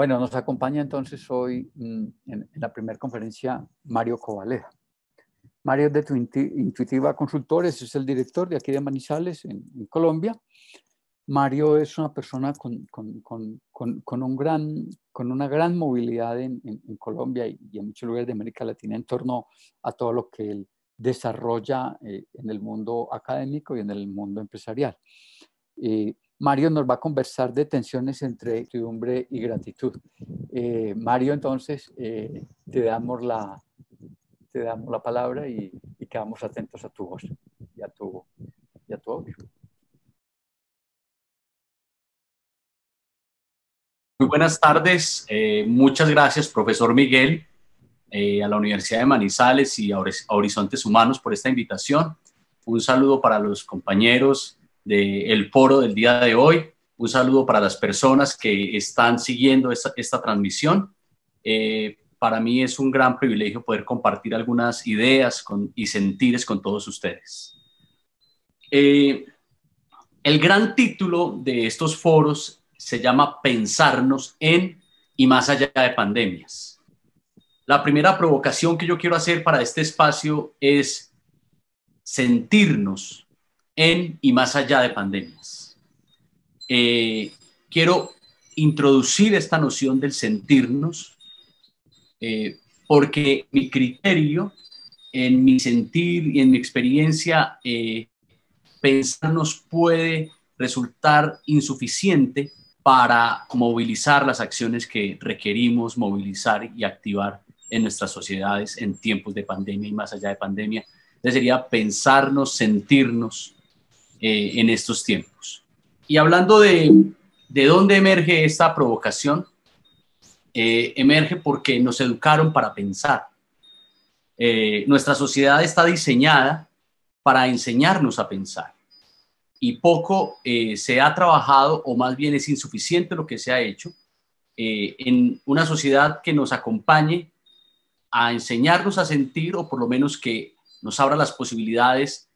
Bueno, nos acompaña entonces hoy en la primera conferencia Mario Covaleda. Mario es de Intuitiva Consultores, es el director de aquí de Manizales, en Colombia. Mario es una persona con una gran movilidad en Colombia y en muchos lugares de América Latina en torno a todo lo que él desarrolla en el mundo académico y en el mundo empresarial. Mario nos va a conversar de tensiones entre incertidumbre y gratitud. Mario, entonces, te damos la palabra y quedamos atentos a tu voz y a tu audio. Muy buenas tardes. Muchas gracias, profesor Miguel, a la Universidad de Manizales y a Horizontes Humanos por esta invitación. Un saludo para los compañeros del foro del día de hoy. Un saludo para las personas que están siguiendo esta transmisión. Para mí es un gran privilegio poder compartir algunas ideas y sentires con todos ustedes. El gran título de estos foros se llama Pensarnos en y más allá de pandemias. La primera provocación que yo quiero hacer para este espacio es sentirnos en y más allá de pandemias. Quiero introducir esta noción del sentirnos porque mi criterio, en mi sentir y en mi experiencia, pensarnos puede resultar insuficiente para movilizar las acciones que requerimos movilizar y activar en nuestras sociedades en tiempos de pandemia y más allá de pandemia. Entonces sería pensarnos, sentirnos en estos tiempos. Y hablando de dónde emerge esta provocación, emerge porque nos educaron para pensar. Nuestra sociedad está diseñada para enseñarnos a pensar. Y poco se ha trabajado, o más bien es insuficiente lo que se ha hecho, en una sociedad que nos acompañe a enseñarnos a sentir, o por lo menos que nos abra las posibilidades,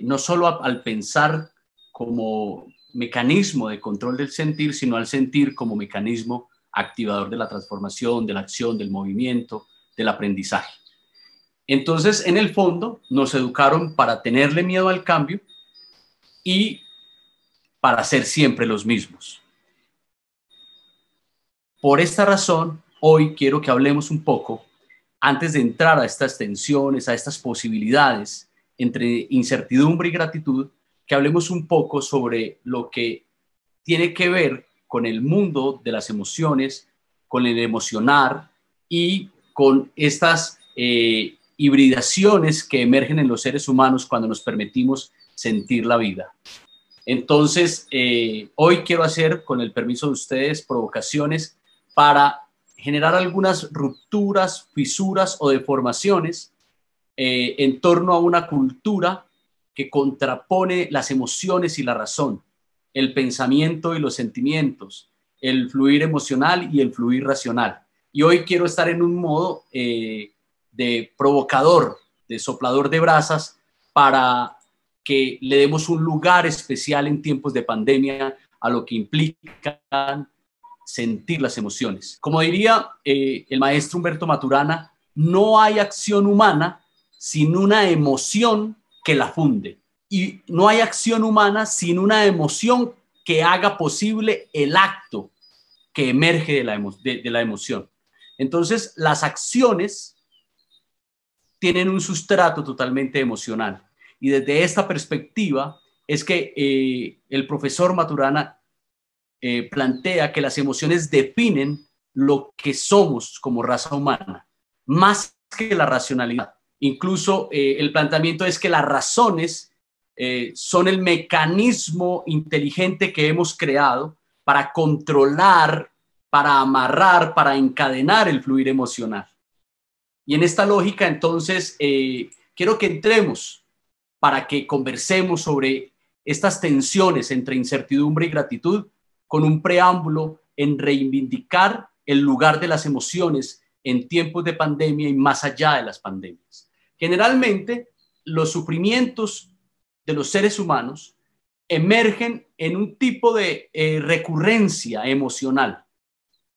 no solo al pensar como mecanismo de control del sentir, sino al sentir como mecanismo activador de la transformación, de la acción, del movimiento, del aprendizaje. Entonces, en el fondo, nos educaron para tenerle miedo al cambio y para ser siempre los mismos. Por esta razón, hoy quiero que hablemos un poco, antes de entrar a estas tensiones, a estas posibilidades entre incertidumbre y gratitud, que hablemos un poco sobre lo que tiene que ver con el mundo de las emociones, con el emocionar y con estas hibridaciones que emergen en los seres humanos cuando nos permitimos sentir la vida. Entonces, hoy quiero hacer, con el permiso de ustedes, provocaciones para generar algunas rupturas, fisuras o deformaciones en torno a una cultura que contrapone las emociones y la razón, el pensamiento y los sentimientos, el fluir emocional y el fluir racional. Y hoy quiero estar en un modo de provocador, de soplador de brasas, para que le demos un lugar especial en tiempos de pandemia a lo que implican sentir las emociones. Como diría el maestro Humberto Maturana, no hay acción humana sin una emoción que la funde. Y no hay acción humana sin una emoción que haga posible el acto que emerge de la emoción. Entonces, las acciones tienen un sustrato totalmente emocional. Y desde esta perspectiva es que el profesor Maturana plantea que las emociones definen lo que somos como raza humana, más que la racionalidad. Incluso el planteamiento es que las razones son el mecanismo inteligente que hemos creado para controlar, para amarrar, para encadenar el fluir emocional. Y en esta lógica, entonces, quiero que entremos para que conversemos sobre estas tensiones entre incertidumbre y gratitud con un preámbulo en reivindicar el lugar de las emociones en tiempos de pandemia y más allá de las pandemias. Generalmente, los sufrimientos de los seres humanos emergen en un tipo de recurrencia emocional.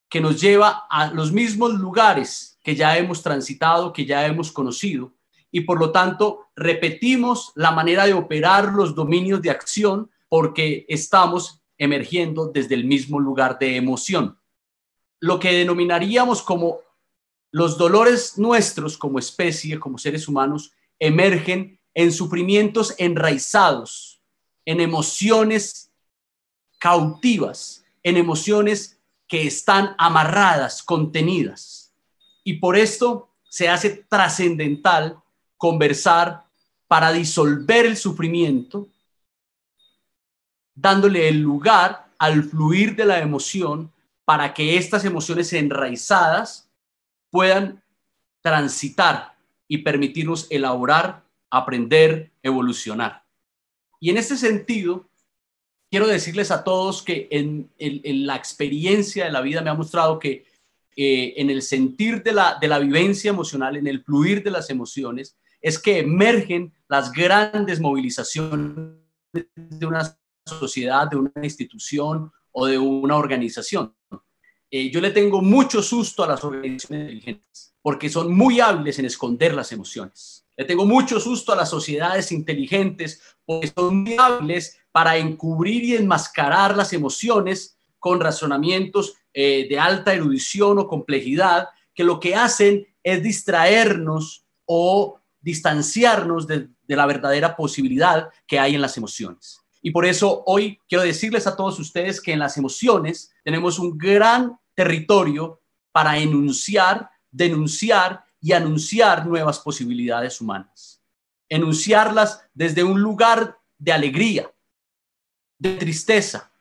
que nos lleva a los mismos lugares que ya hemos transitado, que ya hemos conocido, y por lo tanto repetimos la manera de operar los dominios de acción porque estamos emergiendo desde el mismo lugar de emoción. Lo que denominaríamos como los dolores nuestros como especie, como seres humanos, emergen en sufrimientos enraizados, en emociones cautivas, en emociones que están amarradas, contenidas. Y por esto se hace trascendental conversar para disolver el sufrimiento, dándole el lugar al fluir de la emoción para que estas emociones enraizadas puedan transitar y permitirnos elaborar, aprender, evolucionar. Y en este sentido, quiero decirles a todos que en la experiencia de la vida me ha mostrado que en el sentir de la vivencia emocional, en el fluir de las emociones, es que emergen las grandes movilizaciones de una sociedad, de una institución o de una organización. Yo le tengo mucho susto a las organizaciones inteligentes porque son muy hábiles en esconder las emociones. Le tengo mucho susto a las sociedades inteligentes porque son muy hábiles para encubrir y enmascarar las emociones con razonamientos de alta erudición o complejidad, que lo que hacen es distraernos o distanciarnos de la verdadera posibilidad que hay en las emociones. Y por eso hoy quiero decirles a todos ustedes que en las emociones tenemos un gran territorio para enunciar, denunciar y anunciar nuevas posibilidades humanas. Enunciarlas desde un lugar de alegría, de tristeza,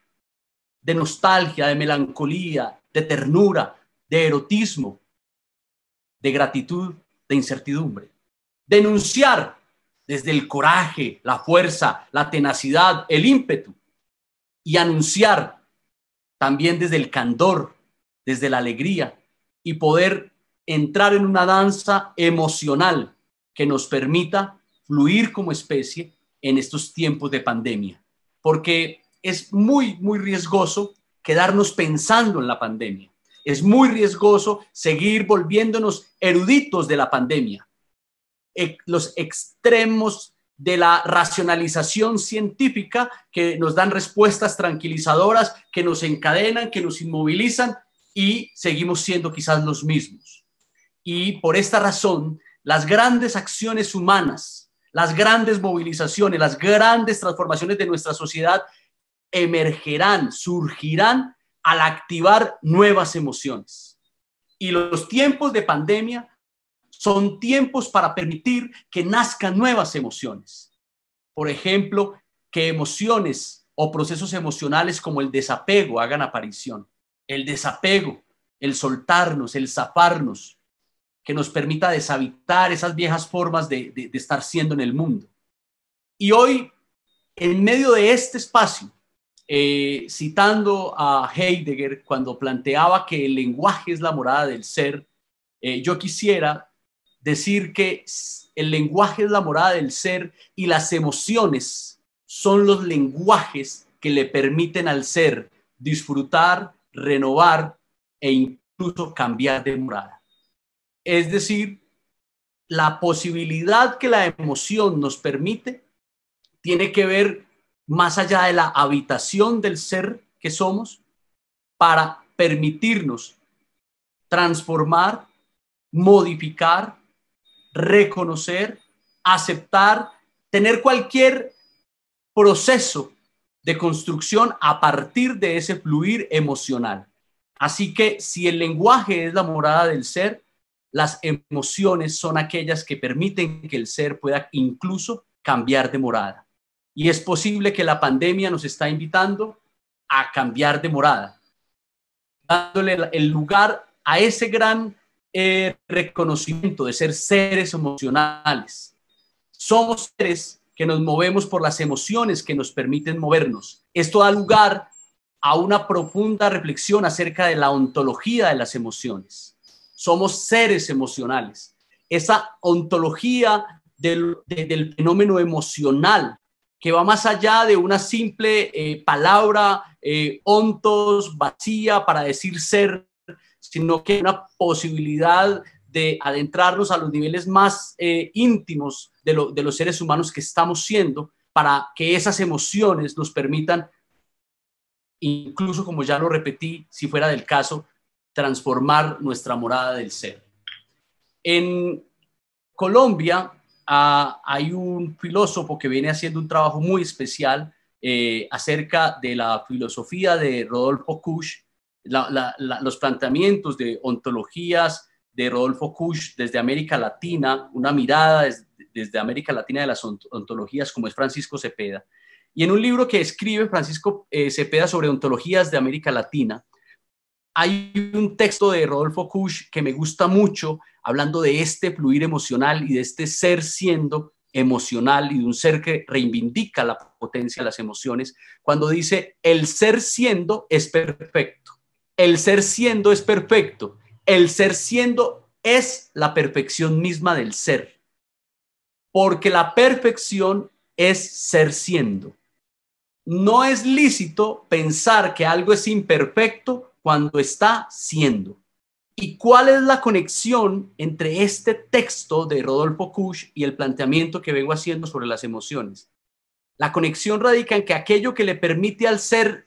de nostalgia, de melancolía, de ternura, de erotismo, de gratitud, de incertidumbre. Denunciar desde el coraje, la fuerza, la tenacidad, el ímpetu, y anunciar también desde el candor, desde la alegría, y poder entrar en una danza emocional que nos permita fluir como especie en estos tiempos de pandemia. Porque es muy, muy riesgoso quedarnos pensando en la pandemia. Es muy riesgoso seguir volviéndonos eruditos de la pandemia. Los extremos de la racionalización científica que nos dan respuestas tranquilizadoras, que nos encadenan, que nos inmovilizan y seguimos siendo quizás los mismos. Y por esta razón, las grandes acciones humanas, las grandes movilizaciones, las grandes transformaciones de nuestra sociedad emergerán, surgirán al activar nuevas emociones. Y los tiempos de pandemia son tiempos para permitir que nazcan nuevas emociones. Por ejemplo, que emociones o procesos emocionales como el desapego hagan aparición. El desapego, el soltarnos, el zafarnos, que nos permita deshabitar esas viejas formas de estar siendo en el mundo. Y hoy, en medio de este espacio, citando a Heidegger cuando planteaba que el lenguaje es la morada del ser, yo quisiera decir que el lenguaje es la morada del ser y las emociones son los lenguajes que le permiten al ser disfrutar, renovar e incluso cambiar de morada. Es decir, la posibilidad que la emoción nos permite tiene que ver más allá de la habitación del ser que somos para permitirnos transformar, modificar, reconocer, aceptar, tener cualquier proceso de construcción a partir de ese fluir emocional. Así que si el lenguaje es la morada del ser, las emociones son aquellas que permiten que el ser pueda incluso cambiar de morada. Y es posible que la pandemia nos está invitando a cambiar de morada, dándole el lugar a ese gran reconocimiento de ser seres emocionales. Somos seres que nos movemos por las emociones que nos permiten movernos. Esto da lugar a una profunda reflexión acerca de la ontología de las emociones. Somos seres emocionales. Esa ontología del fenómeno emocional que va más allá de una simple palabra ontos, vacía, para decir ser, sino que una posibilidad de adentrarnos a los niveles más íntimos de los seres humanos que estamos siendo, para que esas emociones nos permitan, incluso como ya lo repetí, si fuera del caso, transformar nuestra morada del ser. En Colombia hay un filósofo que viene haciendo un trabajo muy especial acerca de la filosofía de Rodolfo Kusch, los planteamientos de ontologías de Rodolfo Kusch desde América Latina, una mirada desde América Latina de las ontologías, como es Francisco Cepeda. Y en un libro que escribe Francisco Cepeda sobre ontologías de América Latina, hay un texto de Rodolfo Kusch que me gusta mucho, hablando de este fluir emocional y de este ser siendo emocional y de un ser que reivindica la potencia de las emociones, cuando dice: el ser siendo es perfecto, el ser siendo es perfecto, el ser siendo es la perfección misma del ser, porque la perfección es ser siendo. No es lícito pensar que algo es imperfecto cuando está siendo. ¿Y cuál es la conexión entre este texto de Rodolfo Kusch y el planteamiento que vengo haciendo sobre las emociones? La conexión radica en que aquello que le permite al ser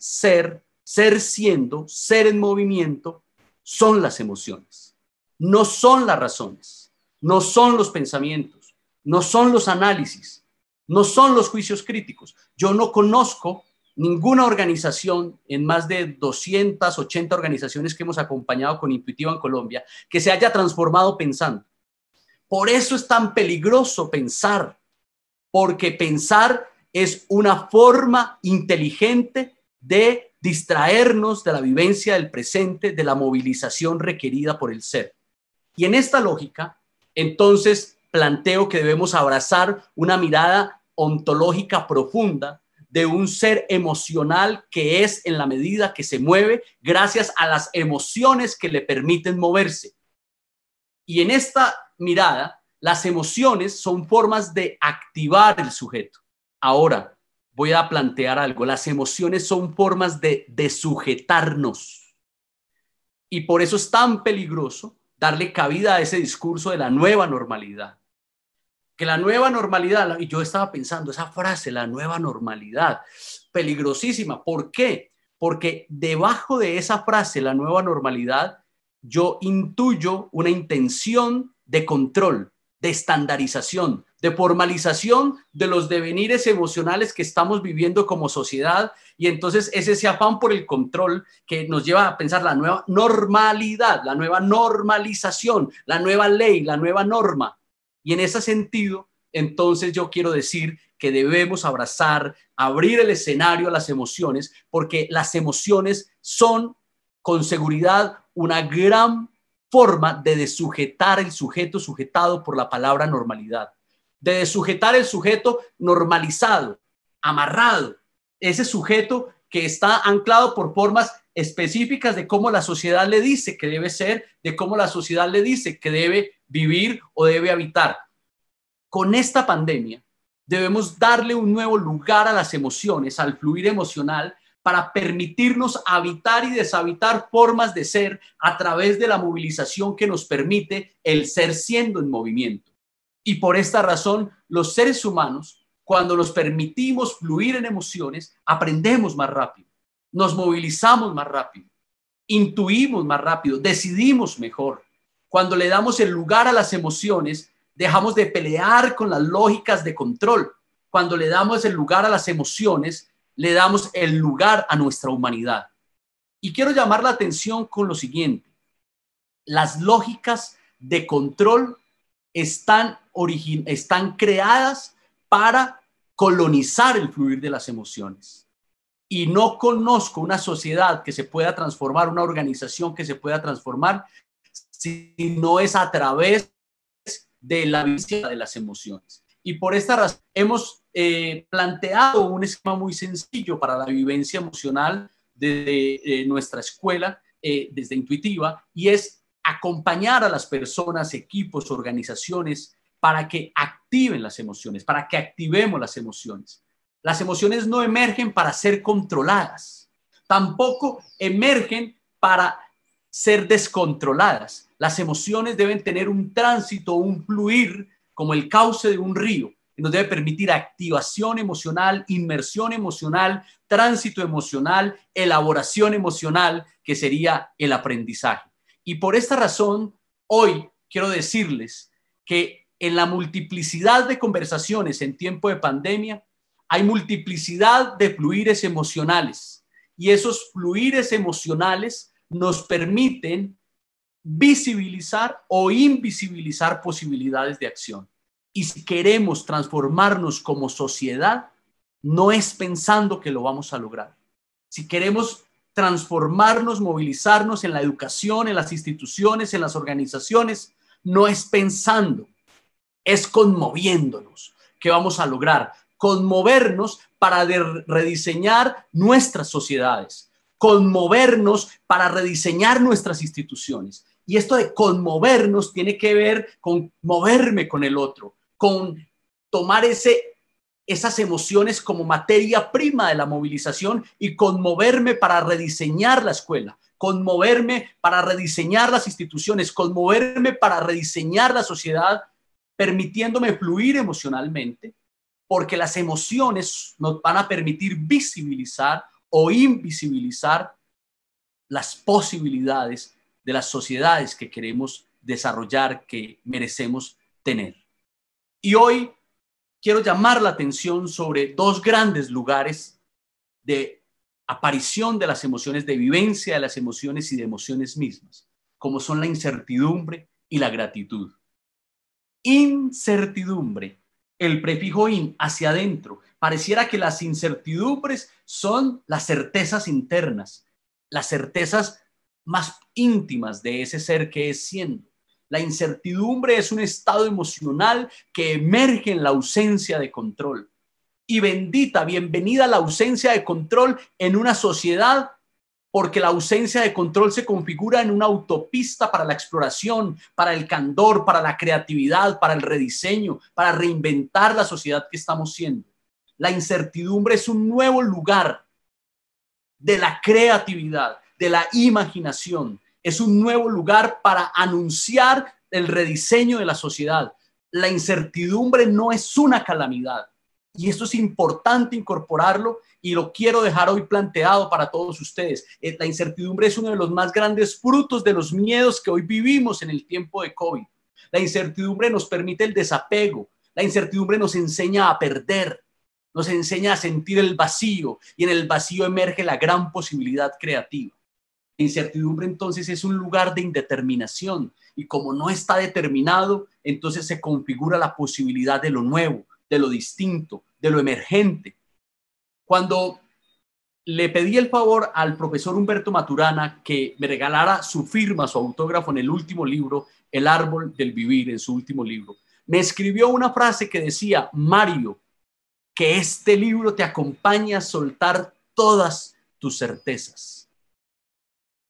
siendo, ser en movimiento, son las emociones. No son las razones, no son los pensamientos, no son los análisis, no son los juicios críticos. Yo no conozco ninguna organización en más de 280 organizaciones que hemos acompañado con Intuitiva en Colombia que se haya transformado pensando. Por eso es tan peligroso pensar, porque pensar es una forma inteligente de distraernos de la vivencia del presente, de la movilización requerida por el ser. Y en esta lógica, entonces, planteo que debemos abrazar una mirada ontológica profunda de un ser emocional que es en la medida que se mueve gracias a las emociones que le permiten moverse. Y en esta mirada, las emociones son formas de activar el sujeto. Ahora, voy a plantear algo. Las emociones son formas de sujetarnos. Y por eso es tan peligroso darle cabida a ese discurso de la nueva normalidad. Que la nueva normalidad, y yo estaba pensando, esa frase, la nueva normalidad, peligrosísima. ¿Por qué? Porque debajo de esa frase, la nueva normalidad, yo intuyo una intención de control, de estandarización, de formalización de los devenires emocionales que estamos viviendo como sociedad. Y entonces es ese afán por el control que nos lleva a pensar la nueva normalidad, la nueva normalización, la nueva ley, la nueva norma. Y en ese sentido, entonces yo quiero decir que debemos abrazar, abrir el escenario a las emociones, porque las emociones son con seguridad una gran forma de desujetar el sujeto sujetado por la palabra normalidad, de desujetar el sujeto normalizado, amarrado, ese sujeto que está anclado por formas específicas de cómo la sociedad le dice que debe ser, de cómo la sociedad le dice que debe vivir o debe habitar. Con esta pandemia debemos darle un nuevo lugar a las emociones, al fluir emocional, para permitirnos habitar y deshabitar formas de ser a través de la movilización que nos permite el ser siendo en movimiento. Y por esta razón, los seres humanos, cuando nos permitimos fluir en emociones, aprendemos más rápido, nos movilizamos más rápido, intuimos más rápido, decidimos mejor. Cuando le damos el lugar a las emociones, dejamos de pelear con las lógicas de control. Cuando le damos el lugar a las emociones, le damos el lugar a nuestra humanidad. Y quiero llamar la atención con lo siguiente. Las lógicas de control están creadas para colonizar el fluir de las emociones. Y no conozco una sociedad que se pueda transformar, una organización que se pueda transformar, si no es a través de la vivencia de las emociones. Y por esta razón hemos planteado un esquema muy sencillo para la vivencia emocional desde nuestra escuela, desde Intuitiva, y es acompañar a las personas, equipos, organizaciones, para que activen las emociones, para que activemos las emociones. Las emociones no emergen para ser controladas, tampoco emergen para ser descontroladas. Las emociones deben tener un tránsito, un fluir como el cauce de un río, que nos debe permitir activación emocional, inmersión emocional, tránsito emocional, elaboración emocional, que sería el aprendizaje. Y por esta razón, hoy quiero decirles que en la multiplicidad de conversaciones en tiempo de pandemia, hay multiplicidad de fluires emocionales, y esos fluires emocionales nos permiten visibilizar o invisibilizar posibilidades de acción. Y si queremos transformarnos como sociedad, no es pensando que lo vamos a lograr. Si queremos transformarnos, movilizarnos en la educación, en las instituciones, en las organizaciones, no es pensando, es conmoviéndonos que vamos a lograr. Conmovernos para rediseñar nuestras sociedades, conmovernos para rediseñar nuestras instituciones. Y esto de conmovernos tiene que ver con moverme con el otro, con tomar esas emociones como materia prima de la movilización y conmoverme para rediseñar la escuela, conmoverme para rediseñar las instituciones, conmoverme para rediseñar la sociedad, permitiéndome fluir emocionalmente, porque las emociones nos van a permitir visibilizar o invisibilizar las posibilidades de las sociedades que queremos desarrollar, que merecemos tener. Y hoy quiero llamar la atención sobre dos grandes lugares de aparición de las emociones, de vivencia de las emociones y de emociones mismas, como son la incertidumbre y la gratitud. Incertidumbre, el prefijo in, hacia adentro. Pareciera que las incertidumbres son las certezas internas, las certezas más íntimas de ese ser que es siendo. La incertidumbre es un estado emocional que emerge en la ausencia de control. Y bienvenida la ausencia de control en una sociedad, porque la ausencia de control se configura en una autopista para la exploración, para el candor, para la creatividad, para el rediseño, para reinventar la sociedad que estamos siendo. La incertidumbre es un nuevo lugar de la creatividad, de la imaginación. Es un nuevo lugar para anunciar el rediseño de la sociedad. La incertidumbre no es una calamidad. Y esto es importante incorporarlo y lo quiero dejar hoy planteado para todos ustedes. La incertidumbre es uno de los más grandes frutos de los miedos que hoy vivimos en el tiempo de COVID. La incertidumbre nos permite el desapego. La incertidumbre nos enseña a perder, nos enseña a sentir el vacío, y en el vacío emerge la gran posibilidad creativa. La incertidumbre entonces es un lugar de indeterminación, y como no está determinado, entonces se configura la posibilidad de lo nuevo, de lo distinto, de lo emergente. Cuando le pedí el favor al profesor Humberto Maturana que me regalara su firma, su autógrafo en el último libro, El árbol del vivir, en su último libro, me escribió una frase que decía: Mario, que este libro te acompañe a soltar todas tus certezas.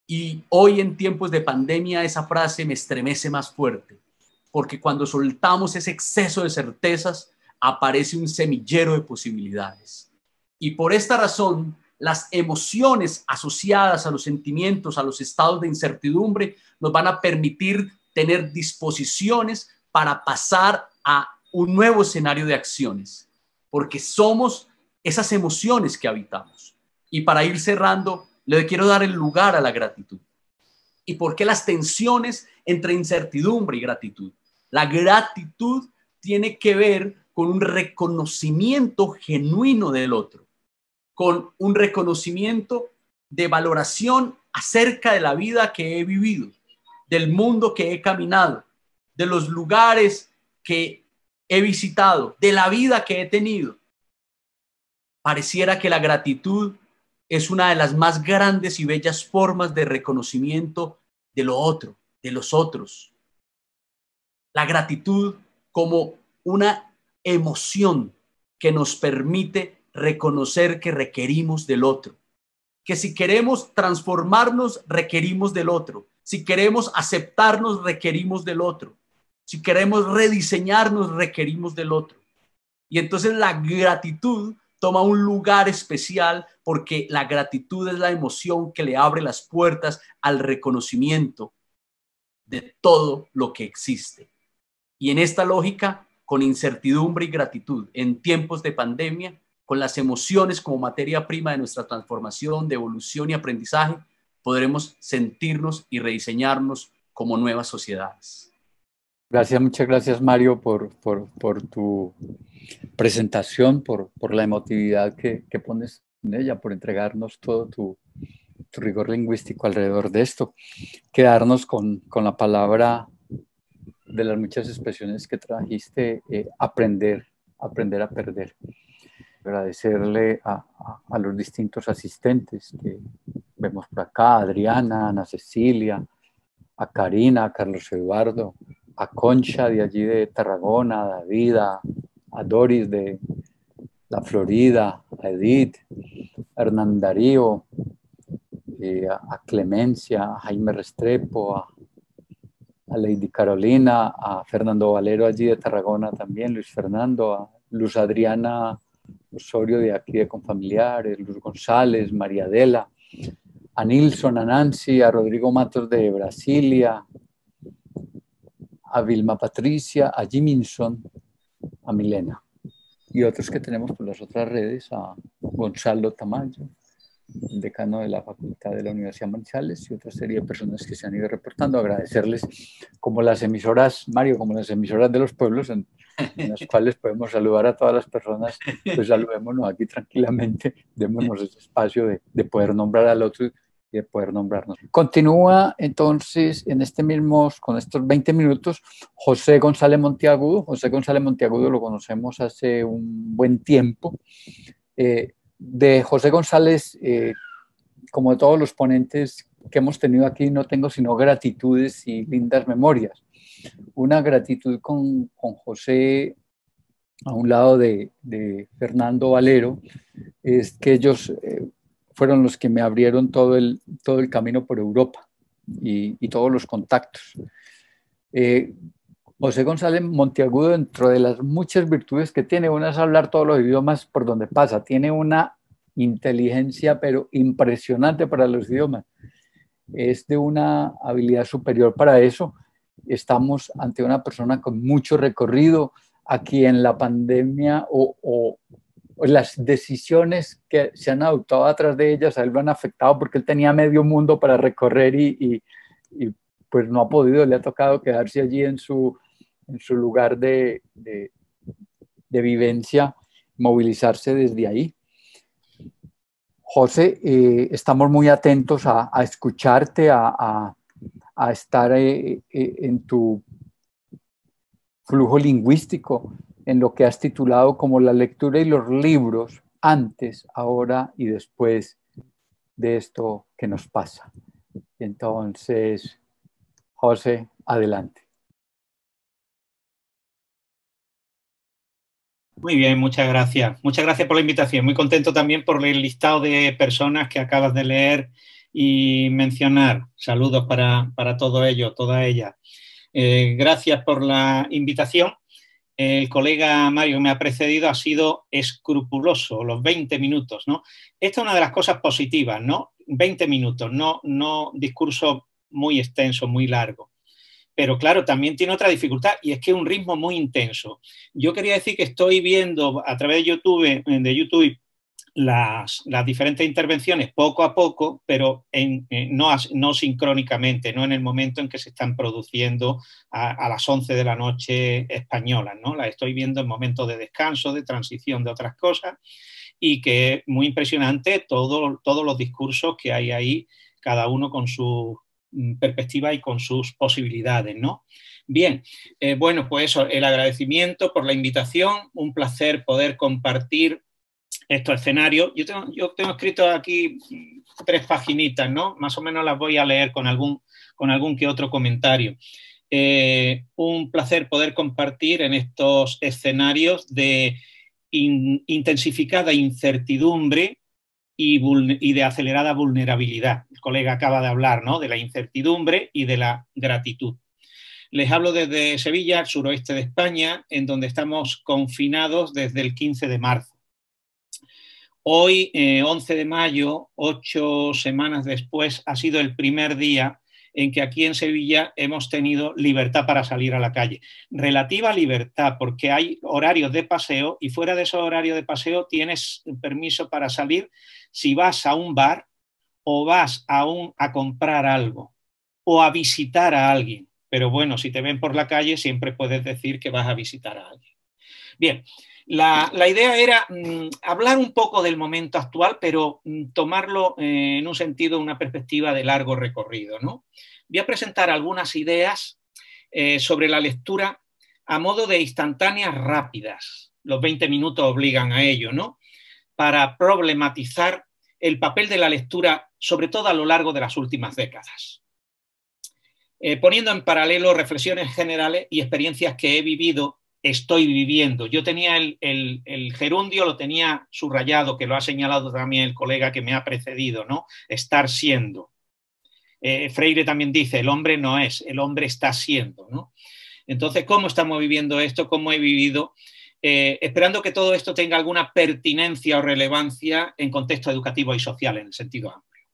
Y hoy, en tiempos de pandemia, esa frase me estremece más fuerte, porque cuando soltamos ese exceso de certezas, aparece un semillero de posibilidades. Y por esta razón, las emociones asociadas a los sentimientos, a los estados de incertidumbre, nos van a permitir tener disposiciones para pasar a un nuevo escenario de acciones, porque somos esas emociones que habitamos. Y para ir cerrando, le quiero dar el lugar a la gratitud. ¿Y por qué las tensiones entre incertidumbre y gratitud? La gratitud tiene que ver con un reconocimiento genuino del otro, con un reconocimiento de valoración acerca de la vida que he vivido, del mundo que he caminado, de los lugares que he visitado, de la vida que he tenido. Pareciera que la gratitud es una de las más grandes y bellas formas de reconocimiento de lo otro, de los otros. La gratitud como una emoción que nos permite reconocer que requerimos del otro, que si queremos transformarnos, requerimos del otro, si queremos aceptarnos, requerimos del otro, si queremos rediseñarnos, requerimos del otro. Y entonces la gratitud toma un lugar especial porque la gratitud es la emoción que le abre las puertas al reconocimiento de todo lo que existe. Y en esta lógica, con incertidumbre y gratitud, en tiempos de pandemia, con las emociones como materia prima de nuestra transformación, de evolución y aprendizaje, podremos sentirnos y rediseñarnos como nuevas sociedades. Gracias, muchas gracias, Mario, por tu presentación, por la emotividad que pones en ella, por entregarnos todo tu rigor lingüístico alrededor de esto. Quedarnos con la palabra de las muchas expresiones que trajiste, aprender a perder. Agradecerle a los distintos asistentes que vemos por acá, a Adriana, a Ana Cecilia, a Karina, a Carlos Eduardo, a Concha de allí de Tarragona, a David, a Doris de la Florida, a Edith, a Hernán Darío, a Clemencia, a Jaime Restrepo, a Lady Carolina, a Fernando Valero allí de Tarragona también, Luis Fernando, a Luz Adriana Osorio de aquí de Confamiliares, Luz González, María Adela, a Nilson, a Nancy, a Rodrigo Matos de Brasilia, a Vilma Patricia, a Jiminson, a Milena y otros que tenemos por las otras redes, a Gonzalo Tamayo, el decano de la Facultad de la Universidad de Manizales, y otra serie de personas que se han ido reportando. Agradecerles como las emisoras, Mario, como las emisoras de los pueblos en las cuales podemos saludar a todas las personas, pues saludémonos aquí tranquilamente, démonos ese espacio de poder nombrar al otro y de poder nombrarnos. Continúa entonces con estos 20 minutos, José González Monteagudo. José González Monteagudo lo conocemos hace un buen tiempo. De José González, como de todos los ponentes que hemos tenido aquí, no tengo sino gratitudes y lindas memorias. Una gratitud con José, a un lado de Fernando Valero, es que ellos fueron los que me abrieron todo el camino por Europa y todos los contactos. José González Monteagudo, dentro de las muchas virtudes que tiene, una es hablar todos los idiomas por donde pasa. Tiene una inteligencia, pero impresionante para los idiomas. Es de una habilidad superior para eso. Estamos ante una persona con mucho recorrido, a quien la pandemia o las decisiones que se han adoptado atrás de ellas a él lo han afectado, porque él tenía medio mundo para recorrer y pues no ha podido, le ha tocado quedarse allí en su lugar de vivencia, movilizarse desde ahí. José, estamos muy atentos a escucharte, a estar en tu flujo lingüístico, en lo que has titulado como la lectura y los libros antes, ahora y después de esto que nos pasa. Entonces, José, adelante. Muy bien, muchas gracias. Muchas gracias por la invitación. Muy contento también por el listado de personas que acabas de leer y mencionar. Saludos para todos ellos, todas ellas. Gracias por la invitación. El colega Mario que me ha precedido ha sido escrupuloso, los 20 minutos, ¿no? Esta es una de las cosas positivas, ¿no? 20 minutos, no discurso muy extenso, muy largo. Pero claro, también tiene otra dificultad y es que es un ritmo muy intenso. Yo quería decir que estoy viendo a través de YouTube las diferentes intervenciones poco a poco, pero no sincrónicamente, no en el momento en que se están produciendo a las 11 de la noche españolas, ¿no? Las estoy viendo en momentos de descanso, de transición de otras cosas, y que es muy impresionante todos los discursos que hay ahí, cada uno con su perspectiva y con sus posibilidades, ¿no? Bien, bueno, pues eso, el agradecimiento por la invitación, un placer poder compartir estos escenarios. Yo tengo escrito aquí 3 paginitas, ¿no? Más o menos las voy a leer con algún que otro comentario. Un placer poder compartir en estos escenarios de intensificada incertidumbre y de acelerada vulnerabilidad. El colega acaba de hablar, ¿no?, de la incertidumbre y de la gratitud. Les hablo desde Sevilla, al suroeste de España, en donde estamos confinados desde el 15 de marzo. Hoy, 11 de mayo, 8 semanas después, ha sido el primer día en que aquí en Sevilla hemos tenido libertad para salir a la calle. Relativa libertad, porque hay horarios de paseo y fuera de esos horarios de paseo tienes permiso para salir si vas a un bar o vas a comprar algo o a visitar a alguien. Pero bueno, si te ven por la calle siempre puedes decir que vas a visitar a alguien. Bien. La idea era hablar un poco del momento actual, pero tomarlo en un sentido, una perspectiva de largo recorrido, ¿no? Voy a presentar algunas ideas sobre la lectura a modo de instantáneas rápidas. Los 20 minutos obligan a ello, ¿no? Para problematizar el papel de la lectura, sobre todo a lo largo de las últimas décadas. Poniendo en paralelo reflexiones generales y experiencias que he vivido, estoy viviendo. Yo tenía el gerundio, lo tenía subrayado, que lo ha señalado también el colega que me ha precedido, ¿no? Estar siendo. Freire también dice, el hombre no es, el hombre está siendo, ¿no? Entonces, ¿cómo estamos viviendo esto? ¿Cómo he vivido? Esperando que todo esto tenga alguna pertinencia o relevancia en contexto educativo y social, en el sentido amplio.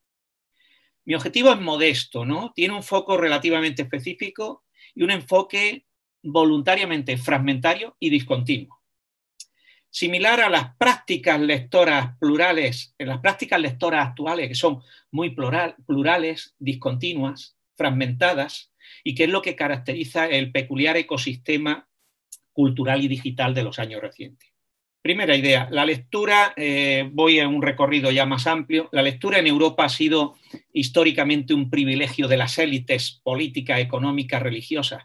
Mi objetivo es modesto, ¿no? Tiene un foco relativamente específico y un enfoque voluntariamente fragmentario y discontinuo. Similar a las prácticas lectoras plurales, en las prácticas lectoras actuales, que son muy plurales, discontinuas, fragmentadas, y que es lo que caracteriza el peculiar ecosistema cultural y digital de los años recientes. Primera idea, la lectura, voy a un recorrido ya más amplio, la lectura en Europa ha sido históricamente un privilegio de las élites políticas, económicas, religiosas,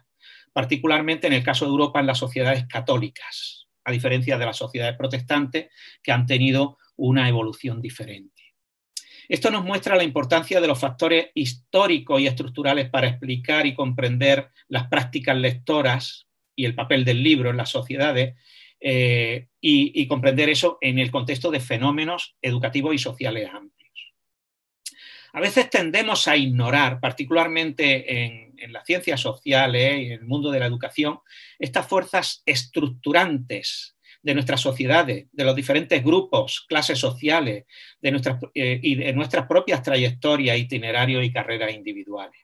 particularmente en el caso de Europa en las sociedades católicas, a diferencia de las sociedades protestantes que han tenido una evolución diferente. Esto nos muestra la importancia de los factores históricos y estructurales para explicar y comprender las prácticas lectoras y el papel del libro en las sociedades y comprender eso en el contexto de fenómenos educativos y sociales amplios. A veces tendemos a ignorar, particularmente en las ciencias sociales y en el mundo de la educación, estas fuerzas estructurantes de nuestras sociedades, de los diferentes grupos, clases sociales, y de nuestras propias trayectorias, itinerarios y carreras individuales.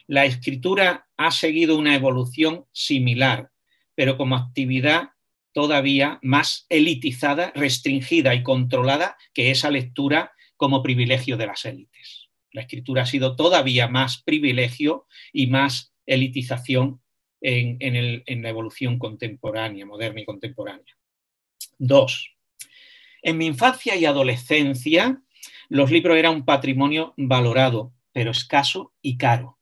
La escritura ha seguido una evolución similar, pero como actividad todavía más elitizada, restringida y controlada que esa lectura como privilegio de las élites. La escritura ha sido todavía más privilegio y más elitización en la evolución contemporánea, moderna y contemporánea. 2. En mi infancia y adolescencia, los libros eran un patrimonio valorado, pero escaso y caro.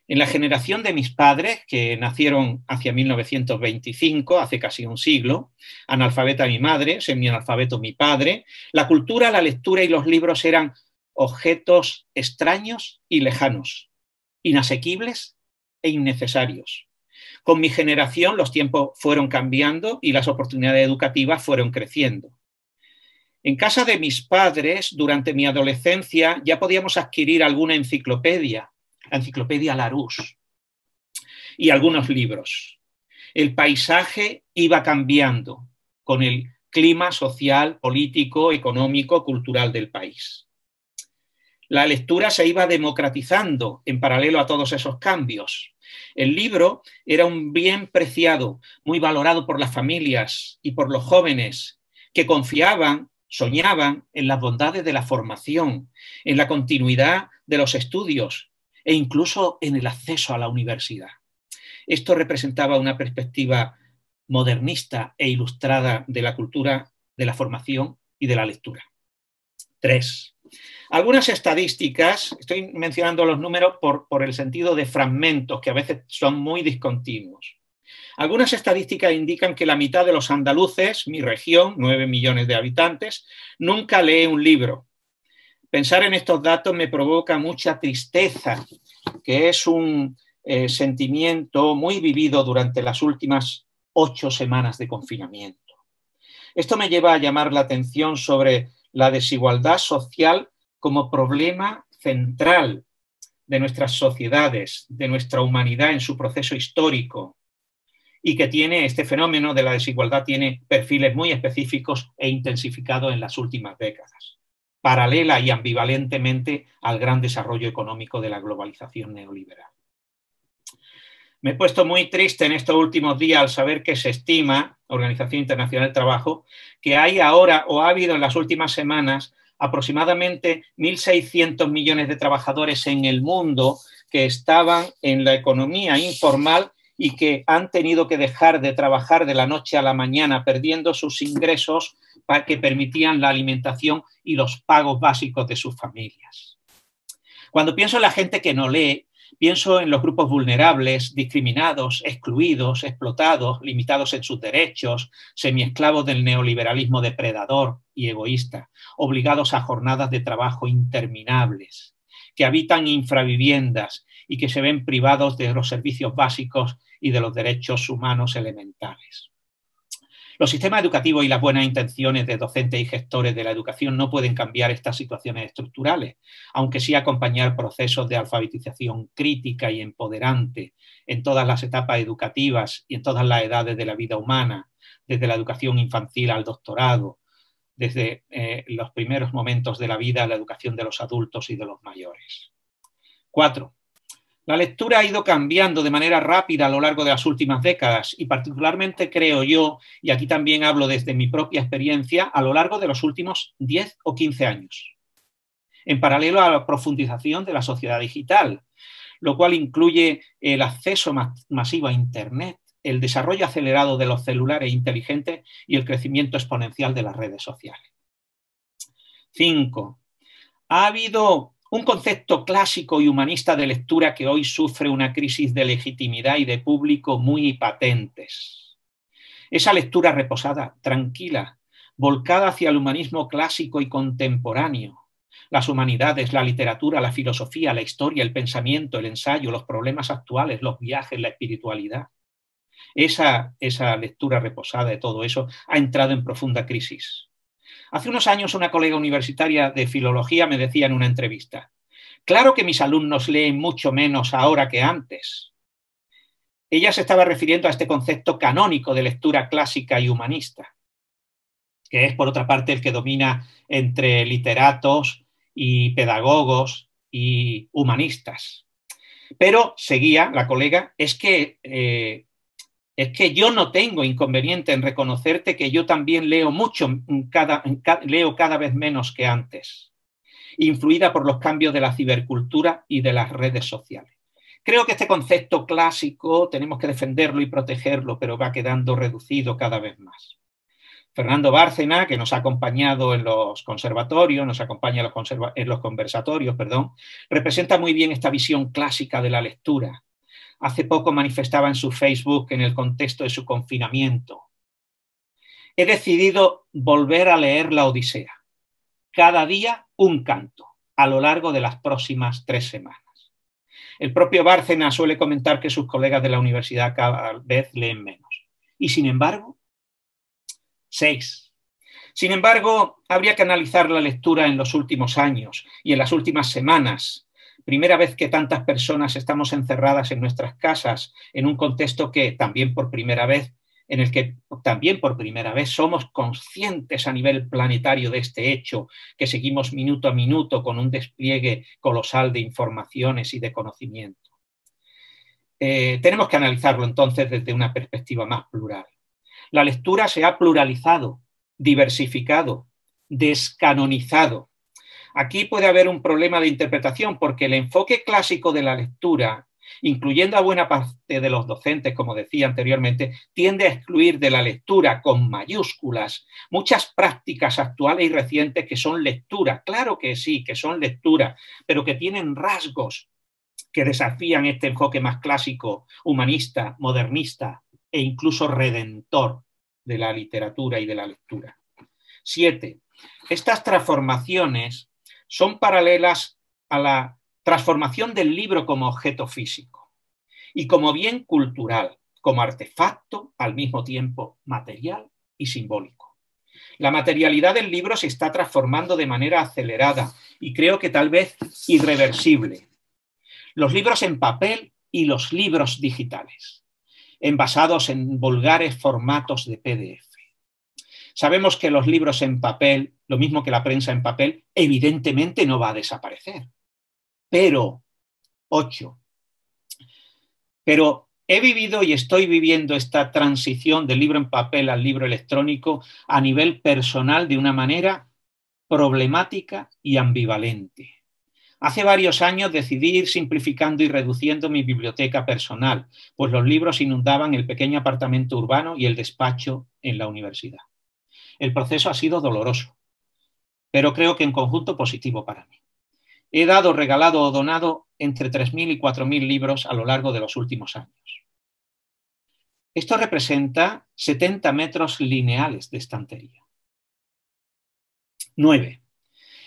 En la generación de mis padres, que nacieron hacia 1925, hace casi un siglo, analfabeta mi madre, semianalfabeto mi padre, la cultura, la lectura y los libros eran objetos extraños y lejanos, inasequibles e innecesarios. Con mi generación los tiempos fueron cambiando y las oportunidades educativas fueron creciendo. En casa de mis padres, durante mi adolescencia, ya podíamos adquirir alguna enciclopedia, la enciclopedia Larousse, y algunos libros. El paisaje iba cambiando con el clima social, político, económico, cultural del país. La lectura se iba democratizando en paralelo a todos esos cambios. El libro era un bien preciado, muy valorado por las familias y por los jóvenes que confiaban, soñaban en las bondades de la formación, en la continuidad de los estudios e incluso en el acceso a la universidad. Esto representaba una perspectiva modernista e ilustrada de la cultura, de la formación y de la lectura. 3. Algunas estadísticas, estoy mencionando los números por el sentido de fragmentos que a veces son muy discontinuos. Algunas estadísticas indican que la mitad de los andaluces, mi región, 9 millones de habitantes, nunca lee un libro. Pensar en estos datos me provoca mucha tristeza, que es un sentimiento muy vivido durante las últimas 8 semanas de confinamiento. Esto me lleva a llamar la atención sobre la desigualdad social como problema central de nuestras sociedades, de nuestra humanidad en su proceso histórico, y que tiene este fenómeno de la desigualdad, tiene perfiles muy específicos e intensificados en las últimas décadas, paralela y ambivalentemente al gran desarrollo económico de la globalización neoliberal. Me he puesto muy triste en estos últimos días al saber que se estima, Organización Internacional del Trabajo, que hay ahora o ha habido en las últimas semanas aproximadamente 1.600 millones de trabajadores en el mundo que estaban en la economía informal y que han tenido que dejar de trabajar de la noche a la mañana, perdiendo sus ingresos que permitían la alimentación y los pagos básicos de sus familias. Cuando pienso en la gente que no lee, pienso en los grupos vulnerables, discriminados, excluidos, explotados, limitados en sus derechos, semiesclavos del neoliberalismo depredador y egoísta, obligados a jornadas de trabajo interminables, que habitan infraviviendas y que se ven privados de los servicios básicos y de los derechos humanos elementales. Los sistemas educativos y las buenas intenciones de docentes y gestores de la educación no pueden cambiar estas situaciones estructurales, aunque sí acompañar procesos de alfabetización crítica y empoderante en todas las etapas educativas y en todas las edades de la vida humana, desde la educación infantil al doctorado, desde los primeros momentos de la vida a la educación de los adultos y de los mayores. 4. La lectura ha ido cambiando de manera rápida a lo largo de las últimas décadas y particularmente creo yo, y aquí también hablo desde mi propia experiencia, a lo largo de los últimos 10 o 15 años. En paralelo a la profundización de la sociedad digital, lo cual incluye el acceso masivo a Internet, el desarrollo acelerado de los celulares inteligentes y el crecimiento exponencial de las redes sociales. 5. Ha habido un concepto clásico y humanista de lectura que hoy sufre una crisis de legitimidad y de público muy patentes. Esa lectura reposada, tranquila, volcada hacia el humanismo clásico y contemporáneo, las humanidades, la literatura, la filosofía, la historia, el pensamiento, el ensayo, los problemas actuales, los viajes, la espiritualidad. Esa lectura reposada de todo eso ha entrado en profunda crisis. Hace unos años una colega universitaria de filología me decía en una entrevista: claro que mis alumnos leen mucho menos ahora que antes. Ella se estaba refiriendo a este concepto canónico de lectura clásica y humanista, que es por otra parte el que domina entre literatos y pedagogos y humanistas. Pero seguía la colega, es que yo no tengo inconveniente en reconocerte que yo también leo mucho, leo cada vez menos que antes, influida por los cambios de la cibercultura y de las redes sociales. Creo que este concepto clásico tenemos que defenderlo y protegerlo, pero va quedando reducido cada vez más. Fernando Bárcena, que nos ha acompañado en los conservatorios, nos acompaña en los conversatorios, representa muy bien esta visión clásica de la lectura. Hace poco manifestaba en su Facebook en el contexto de su confinamiento: he decidido volver a leer la Odisea, cada día un canto, a lo largo de las próximas 3 semanas. El propio Bárcena suele comentar que sus colegas de la universidad cada vez leen menos. Y sin embargo, 6. Sin embargo, habría que analizar la lectura en los últimos años y en las últimas semanas. Primera vez que tantas personas estamos encerradas en nuestras casas, en un contexto que también por primera vez, en el que también por primera vez somos conscientes a nivel planetario de este hecho, que seguimos minuto a minuto con un despliegue colosal de informaciones y de conocimiento. Tenemos que analizarlo entonces desde una perspectiva más plural. La lectura se ha pluralizado, diversificado, descanonizado. Aquí puede haber un problema de interpretación porque el enfoque clásico de la lectura, incluyendo a buena parte de los docentes, como decía anteriormente, tiende a excluir de la lectura con mayúsculas muchas prácticas actuales y recientes que son lectura. Claro que sí, que son lectura, pero que tienen rasgos que desafían este enfoque más clásico, humanista, modernista e incluso redentor de la literatura y de la lectura. 7. Estas transformaciones son paralelas a la transformación del libro como objeto físico y como bien cultural, como artefacto al mismo tiempo material y simbólico. La materialidad del libro se está transformando de manera acelerada y creo que tal vez irreversible. Los libros en papel y los libros digitales. envasados en vulgares formatos de PDF. Sabemos que los libros en papel, lo mismo que la prensa en papel, evidentemente no va a desaparecer. Pero, 8. Pero he vivido y estoy viviendo esta transición del libro en papel al libro electrónico a nivel personal de una manera problemática y ambivalente. Hace varios años decidí ir simplificando y reduciendo mi biblioteca personal, pues los libros inundaban el pequeño apartamento urbano y el despacho en la universidad. El proceso ha sido doloroso, pero creo que en conjunto positivo para mí. He dado, regalado o donado entre 3.000 y 4.000 libros a lo largo de los últimos años. Esto representa 70 metros lineales de estantería. 9.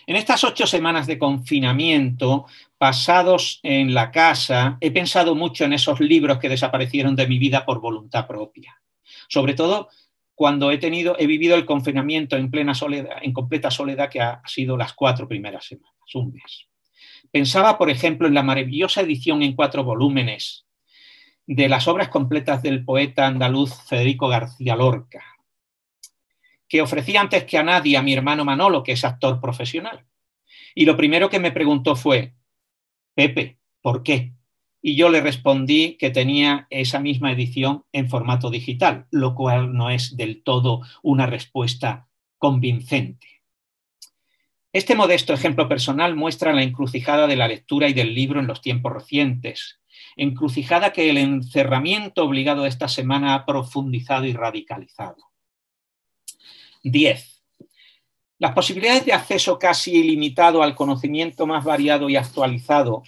En estas 8 semanas de confinamiento pasados en la casa, he pensado mucho en esos libros que desaparecieron de mi vida por voluntad propia. Sobre todo cuando he vivido el confinamiento en plena soledad, en completa soledad, que ha sido las 4 primeras semanas, un mes. Pensaba, por ejemplo, en la maravillosa edición en 4 volúmenes de las obras completas del poeta andaluz Federico García Lorca, que ofrecí antes que a nadie a mi hermano Manolo, que es actor profesional. Y lo primero que me preguntó fue: Pepe, ¿por qué? Y yo le respondí que tenía esa misma edición en formato digital, lo cual no es del todo una respuesta convincente. Este modesto ejemplo personal muestra la encrucijada de la lectura y del libro en los tiempos recientes, encrucijada que el encerramiento obligado de esta semana ha profundizado y radicalizado. 10. Las posibilidades de acceso casi ilimitado al conocimiento más variado y actualizado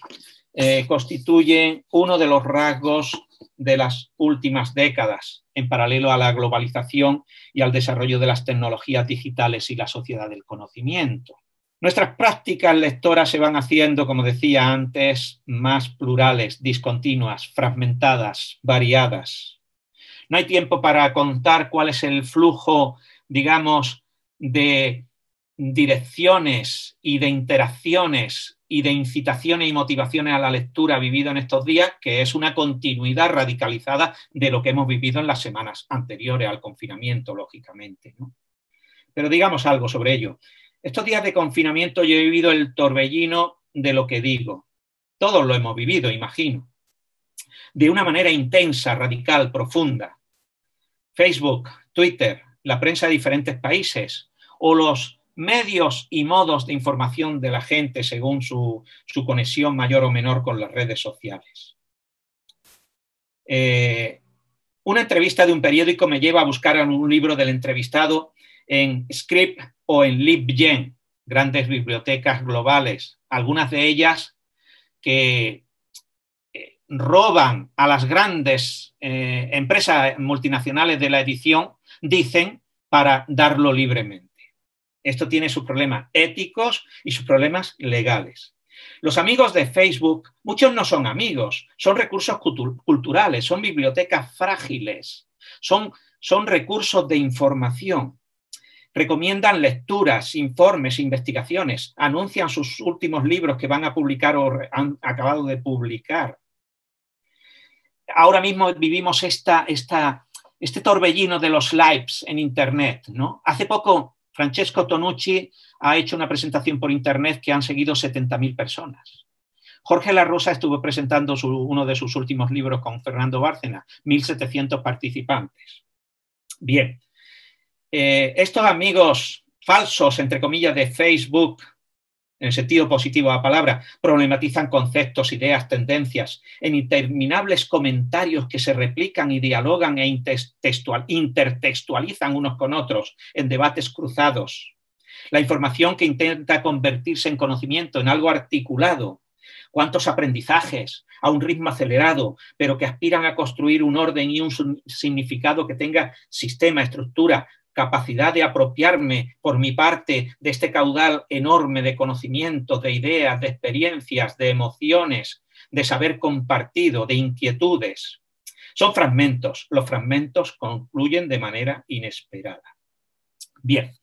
constituyen uno de los rasgos de las últimas décadas, en paralelo a la globalización y al desarrollo de las tecnologías digitales y la sociedad del conocimiento. Nuestras prácticas lectoras se van haciendo, como decía antes, más plurales, discontinuas, fragmentadas, variadas. No hay tiempo para contar cuál es el flujo, digamos, de direcciones y de interacciones y de incitaciones y motivaciones a la lectura vivido en estos días, que es una continuidad radicalizada de lo que hemos vivido en las semanas anteriores al confinamiento, lógicamente, ¿no? Pero digamos algo sobre ello. Estos días de confinamiento yo he vivido el torbellino de lo que digo. Todos lo hemos vivido, imagino. De una manera intensa, radical, profunda. Facebook, Twitter, la prensa de diferentes países o los medios y modos de información de la gente según su conexión mayor o menor con las redes sociales. Una entrevista de un periódico me lleva a buscar un libro del entrevistado en Scribd o en LibGen, grandes bibliotecas globales, algunas de ellas que roban a las grandes empresas multinacionales de la edición, dicen, para darlo libremente. Esto tiene sus problemas éticos y sus problemas legales. Los amigos de Facebook, muchos no son amigos, son recursos culturales, son bibliotecas frágiles, son recursos de información. Recomiendan lecturas, informes, investigaciones, anuncian sus últimos libros que van a publicar o han acabado de publicar. Ahora mismo vivimos este torbellino de los lives en Internet, ¿no? Hace poco Francesco Tonucci ha hecho una presentación por Internet que han seguido 70.000 personas. Jorge La Rosa estuvo presentando uno de sus últimos libros con Fernando Bárcena, 1.700 participantes. Bien, estos amigos falsos, entre comillas, de Facebook, en el sentido positivo de la palabra, problematizan conceptos, ideas, tendencias, en interminables comentarios que se replican y dialogan e intertextualizan unos con otros en debates cruzados. La información que intenta convertirse en conocimiento, en algo articulado. Cuántos aprendizajes a un ritmo acelerado, pero que aspiran a construir un orden y un significado que tenga sistema, estructura, capacidad de apropiarme por mi parte de este caudal enorme de conocimientos, de ideas, de experiencias, de emociones, de saber compartido, de inquietudes. Son fragmentos. Los fragmentos concluyen de manera inesperada. Bien,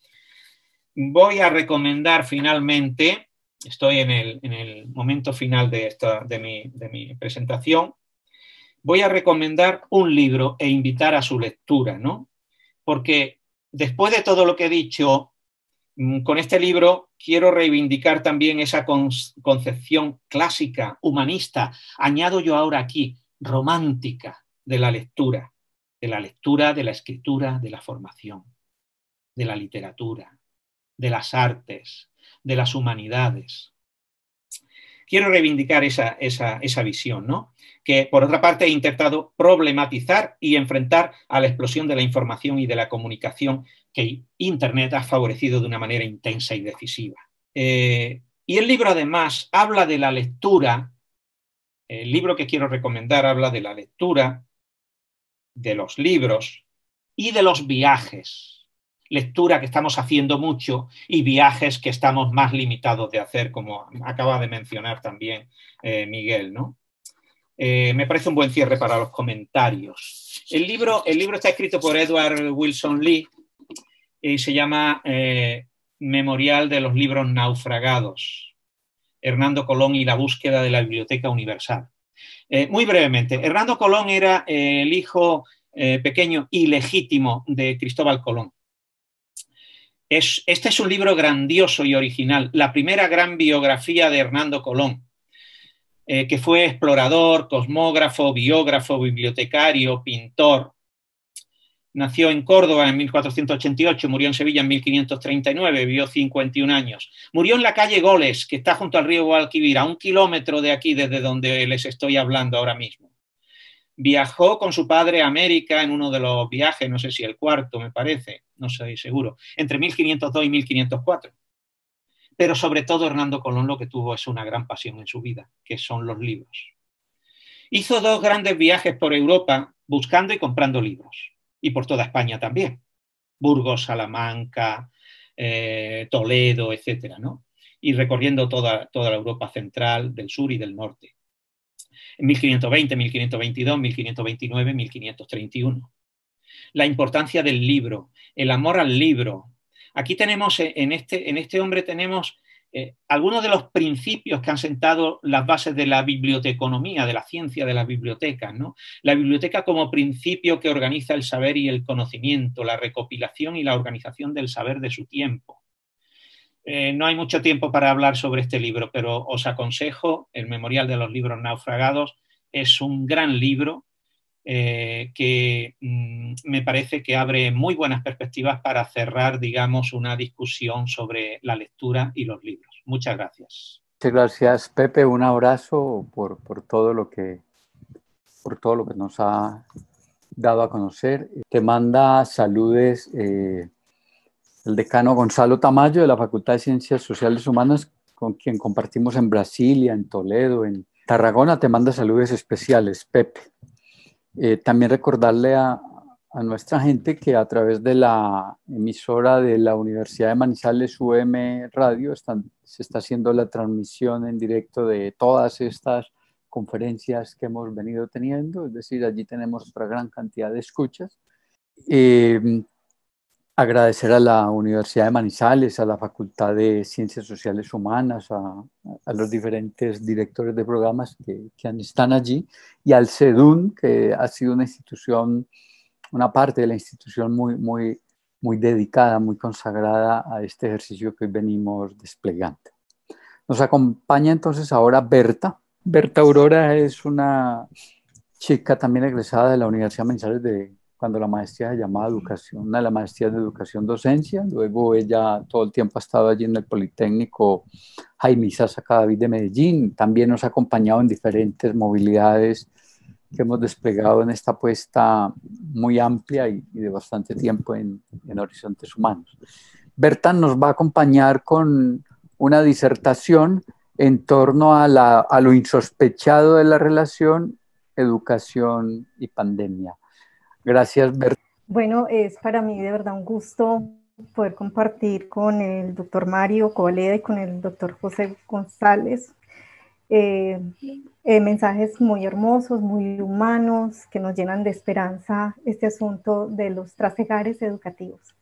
voy a recomendar finalmente, estoy en el momento final de mi presentación, voy a recomendar un libro e invitar a su lectura, ¿no? Porque después de todo lo que he dicho, con este libro quiero reivindicar también esa concepción clásica, humanista, añado yo ahora aquí, romántica de la lectura, de la escritura, de la formación, de la literatura, de las artes, de las humanidades. Quiero reivindicar esa visión, ¿no? Que por otra parte he intentado problematizar y enfrentar a la explosión de la información y de la comunicación que Internet ha favorecido de una manera intensa y decisiva. Y el libro además habla de la lectura, el libro que quiero recomendar habla de la lectura, de los libros y de los viajes. Lectura que estamos haciendo mucho y viajes que estamos más limitados de hacer, como acaba de mencionar también Miguel, ¿no? Me parece un buen cierre para los comentarios. El libro está escrito por Edward Wilson Lee y se llama Memorial de los libros naufragados, Hernando Colón y la búsqueda de la Biblioteca Universal. Muy brevemente, Hernando Colón era el hijo pequeño y legítimo de Cristóbal Colón. Este es un libro grandioso y original, la primera gran biografía de Hernando Colón, que fue explorador, cosmógrafo, biógrafo, bibliotecario, pintor. Nació en Córdoba en 1488, murió en Sevilla en 1539, vivió 51 años. Murió en la calle Goles, que está junto al río Guadalquivir, a 1 kilómetro de aquí, desde donde les estoy hablando ahora mismo. Viajó con su padre a América en uno de los viajes, no sé si el cuarto, me parece, no estoy seguro, entre 1502 y 1504. Pero sobre todo Hernando Colón lo que tuvo es una gran pasión en su vida, que son los libros. Hizo 2 grandes viajes por Europa buscando y comprando libros, y por toda España también. Burgos, Salamanca, Toledo, etcétera, ¿no? Y recorriendo toda la Europa central, del sur y del norte. En 1520, 1522, 1529, 1531. La importancia del libro, el amor al libro. Aquí tenemos, en este hombre tenemos algunos de los principios que han sentado las bases de la biblioteconomía, de la ciencia de las bibliotecas, ¿no? La biblioteca como principio que organiza el saber y el conocimiento, la recopilación y la organización del saber de su tiempo. No hay mucho tiempo para hablar sobre este libro, pero os aconsejo el Memorial de los Libros Naufragados. Es un gran libro que me parece que abre muy buenas perspectivas para cerrar, digamos, una discusión sobre la lectura y los libros. Muchas gracias. Muchas gracias, Pepe. Un abrazo por todo lo que nos ha dado a conocer. Te manda saludes el decano Gonzalo Tamayo de la Facultad de Ciencias Sociales Humanas, con quien compartimos en Brasilia, en Toledo, en Tarragona. Te manda saludos especiales, Pepe. También recordarle a nuestra gente que a través de la emisora de la Universidad de Manizales, UM Radio, se está haciendo la transmisión en directo de todas estas conferencias que hemos venido teniendo, es decir, allí tenemos otra gran cantidad de escuchas. Agradecer a la Universidad de Manizales, a la Facultad de Ciencias Sociales Humanas, a los diferentes directores de programas que están allí, y al CEDUN, que ha sido una institución, una parte de la institución muy dedicada, muy consagrada a este ejercicio que hoy venimos desplegando. Nos acompaña entonces ahora Berta. Berta Aurora es una chica también egresada de la Universidad de Manizales cuando la maestría se llamaba Educación, una de las maestrías de Educación Docencia. Luego ella todo el tiempo ha estado allí en el Politécnico Jaime Isaza Cadavid de Medellín. También nos ha acompañado en diferentes movilidades que hemos desplegado en esta apuesta muy amplia y de bastante tiempo en Horizontes Humanos. Berta nos va a acompañar con una disertación en torno a lo insospechado de la relación educación y pandemia. Gracias, Berta. Bueno, es para mí de verdad un gusto poder compartir con el doctor Mario Covaleda y con el doctor José González mensajes muy hermosos, muy humanos, que nos llenan de esperanza este asunto de los trasegares educativos.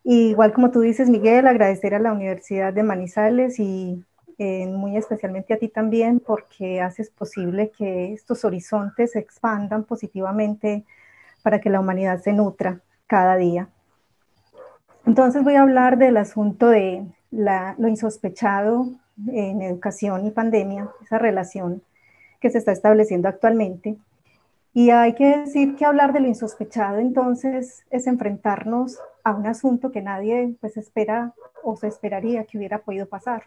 Y igual como tú dices, Miguel, agradecer a la Universidad de Manizales y muy especialmente a ti también, porque haces posible que estos horizontes se expandan positivamente para que la humanidad se nutra cada día. Entonces voy a hablar del asunto de lo insospechado en educación y pandemia, esa relación que se está estableciendo actualmente. Y hay que decir que hablar de lo insospechado entonces es enfrentarnos a un asunto que nadie pues espera o se esperaría que hubiera podido pasar,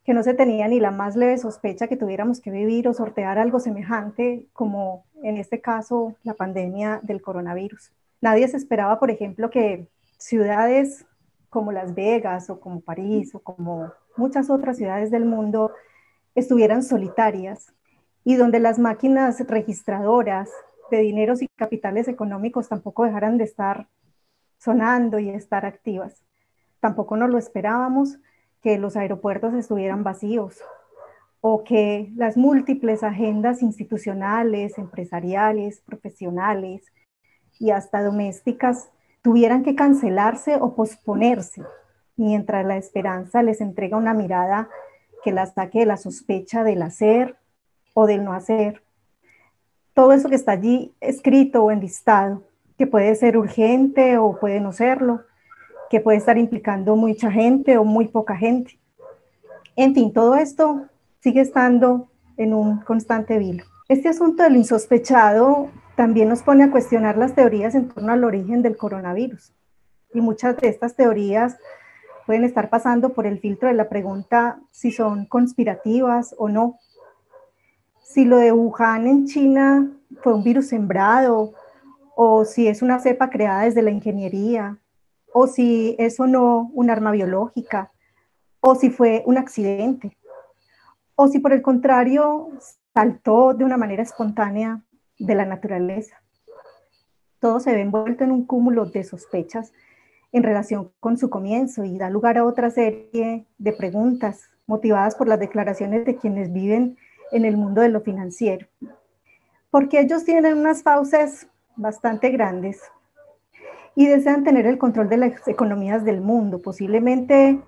que no se tenía ni la más leve sospecha que tuviéramos que vivir o sortear algo semejante como en este caso la pandemia del coronavirus. Nadie se esperaba, por ejemplo, que ciudades como Las Vegas o como París o como muchas otras ciudades del mundo estuvieran solitarias y donde las máquinas registradoras de dineros y capitales económicos tampoco dejaran de estar sonando y estar activas. Tampoco nos lo esperábamos que los aeropuertos estuvieran vacíos o que las múltiples agendas institucionales, empresariales, profesionales y hasta domésticas tuvieran que cancelarse o posponerse, mientras la esperanza les entrega una mirada que las saque de la sospecha del hacer o del no hacer. Todo eso que está allí escrito o enlistado, que puede ser urgente o puede no serlo, que puede estar implicando mucha gente o muy poca gente. En fin, todo esto sigue estando en un constante vilo. Este asunto del insospechado también nos pone a cuestionar las teorías en torno al origen del coronavirus. Y muchas de estas teorías pueden estar pasando por el filtro de la pregunta si son conspirativas o no. Si lo de Wuhan en China fue un virus sembrado, o si es una cepa creada desde la ingeniería, o si es o no un arma biológica, o si fue un accidente, o si por el contrario saltó de una manera espontánea de la naturaleza. Todo se ve envuelto en un cúmulo de sospechas en relación con su comienzo y da lugar a otra serie de preguntas motivadas por las declaraciones de quienes viven en el mundo de lo financiero. Porque ellos tienen unas fauces bastante grandes y desean tener el control de las economías del mundo. Posiblemente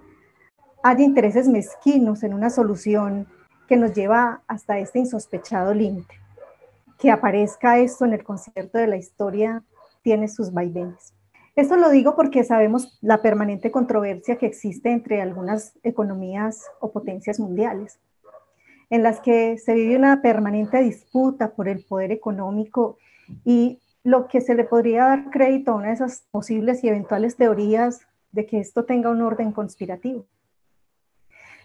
haya intereses mezquinos en una solución que nos lleva hasta este insospechado límite. Que aparezca esto en el concierto de la historia tiene sus vaivenes. Esto lo digo porque sabemos la permanente controversia que existe entre algunas economías o potencias mundiales, en las que se vive una permanente disputa por el poder económico y lo que se le podría dar crédito a una de esas posibles y eventuales teorías de que esto tenga un orden conspirativo.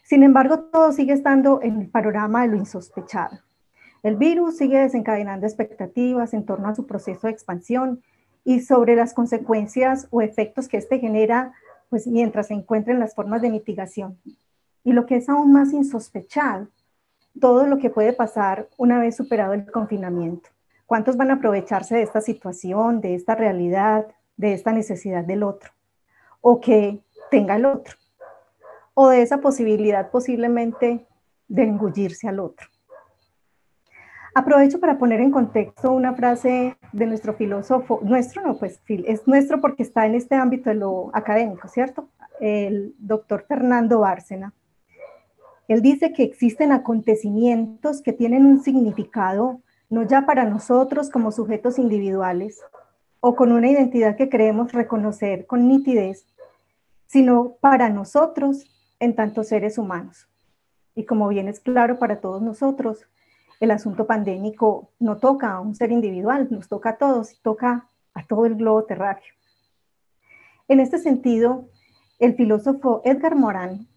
Sin embargo, todo sigue estando en el panorama de lo insospechado. El virus sigue desencadenando expectativas en torno a su proceso de expansión y sobre las consecuencias o efectos que este genera, pues mientras se encuentren las formas de mitigación. Y lo que es aún más insospechado, todo lo que puede pasar una vez superado el confinamiento. ¿Cuántos van a aprovecharse de esta situación, de esta realidad, de esta necesidad del otro? O que tenga el otro. O de esa posibilidad posiblemente de engullirse al otro. Aprovecho para poner en contexto una frase de nuestro filósofo, nuestro no, pues es nuestro porque está en este ámbito de lo académico, ¿cierto? El doctor Fernando Bárcena. Él dice que existen acontecimientos que tienen un significado no ya para nosotros como sujetos individuales o con una identidad que creemos reconocer con nitidez, sino para nosotros en tanto seres humanos. Y como bien es claro para todos nosotros, el asunto pandémico no toca a un ser individual, nos toca a todos, toca a todo el globo terráqueo. En este sentido, el filósofo Edgar Morin,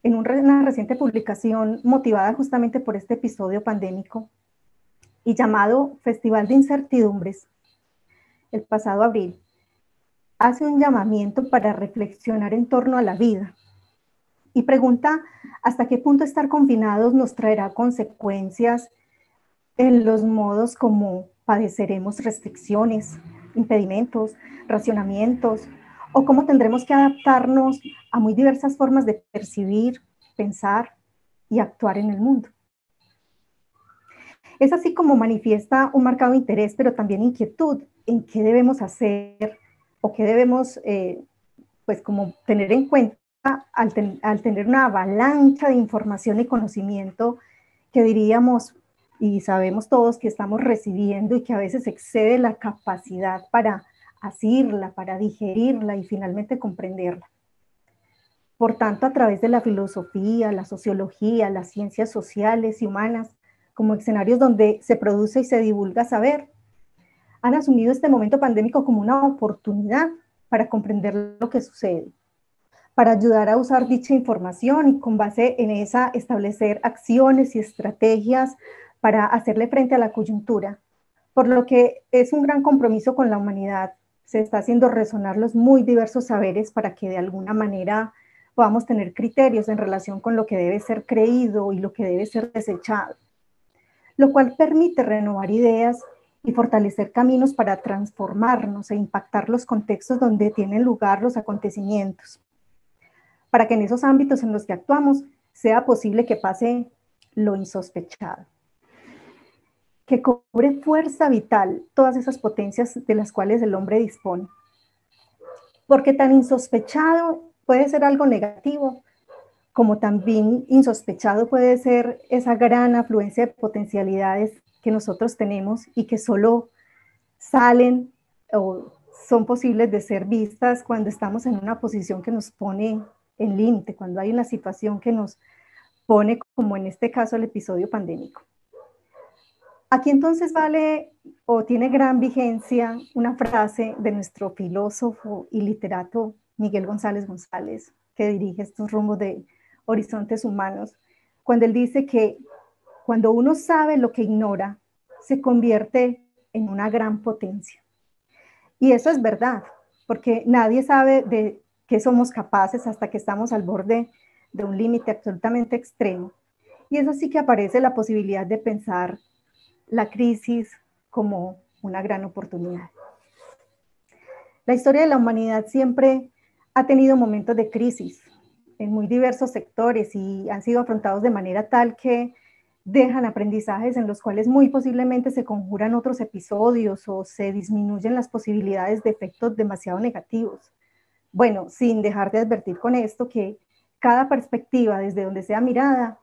en una reciente publicación motivada justamente por este episodio pandémico y llamado Festival de Incertidumbres, el pasado abril, hace un llamamiento para reflexionar en torno a la vida y pregunta hasta qué punto estar confinados nos traerá consecuencias en los modos como padeceremos restricciones, impedimentos, racionamientos, o cómo tendremos que adaptarnos a muy diversas formas de percibir, pensar y actuar en el mundo. Es así como manifiesta un marcado interés, pero también inquietud en qué debemos hacer o qué debemos pues como tener en cuenta al tener una avalancha de información y conocimiento que diríamos y sabemos todos que estamos recibiendo y que a veces excede la capacidad para asirla, para digerirla y finalmente comprenderla. Por tanto, a través de la filosofía, la sociología, las ciencias sociales y humanas, como escenarios donde se produce y se divulga saber, han asumido este momento pandémico como una oportunidad para comprender lo que sucede, para ayudar a usar dicha información y con base en esa establecer acciones y estrategias para hacerle frente a la coyuntura, por lo que es un gran compromiso con la humanidad. Se está haciendo resonar los muy diversos saberes para que de alguna manera podamos tener criterios en relación con lo que debe ser creído y lo que debe ser desechado, lo cual permite renovar ideas y fortalecer caminos para transformarnos e impactar los contextos donde tienen lugar los acontecimientos, para que en esos ámbitos en los que actuamos sea posible que pase lo insospechado, que cobre fuerza vital todas esas potencias de las cuales el hombre dispone. Porque tan insospechado puede ser algo negativo, como también insospechado puede ser esa gran afluencia de potencialidades que nosotros tenemos y que solo salen o son posibles de ser vistas cuando estamos en una posición que nos pone en límite, cuando hay una situación que nos pone, como en este caso el episodio pandémico. Aquí entonces vale o tiene gran vigencia una frase de nuestro filósofo y literato Miguel González González, que dirige estos rumbos de Horizontes Humanos, cuando él dice que cuando uno sabe lo que ignora, se convierte en una gran potencia. Y eso es verdad, porque nadie sabe de qué somos capaces hasta que estamos al borde de un límite absolutamente extremo. Y eso sí que aparece la posibilidad de pensar la crisis como una gran oportunidad. La historia de la humanidad siempre ha tenido momentos de crisis en muy diversos sectores y han sido afrontados de manera tal que dejan aprendizajes en los cuales muy posiblemente se conjuran otros episodios o se disminuyen las posibilidades de efectos demasiado negativos. Bueno, sin dejar de advertir con esto que cada perspectiva desde donde sea mirada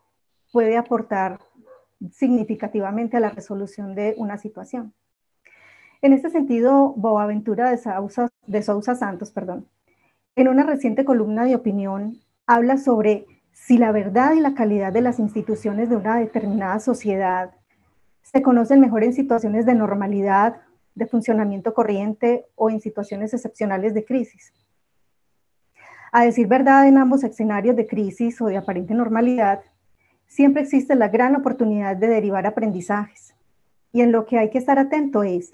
puede aportar significativamente a la resolución de una situación. En este sentido, Boaventura de Sousa Santos, en una reciente columna de opinión, habla sobre si la verdad y la calidad de las instituciones de una determinada sociedad se conocen mejor en situaciones de normalidad, de funcionamiento corriente o en situaciones excepcionales de crisis. A decir verdad, en ambos escenarios de crisis o de aparente normalidad, siempre existe la gran oportunidad de derivar aprendizajes. Y en lo que hay que estar atento es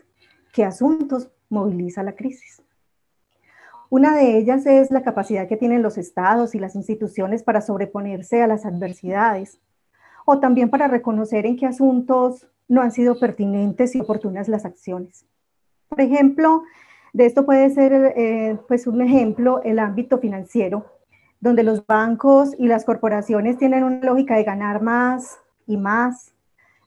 qué asuntos moviliza la crisis. Una de ellas es la capacidad que tienen los estados y las instituciones para sobreponerse a las adversidades, o también para reconocer en qué asuntos no han sido pertinentes y oportunas las acciones. Por ejemplo, de esto puede ser pues un ejemplo el ámbito financiero, donde los bancos y las corporaciones tienen una lógica de ganar más y más,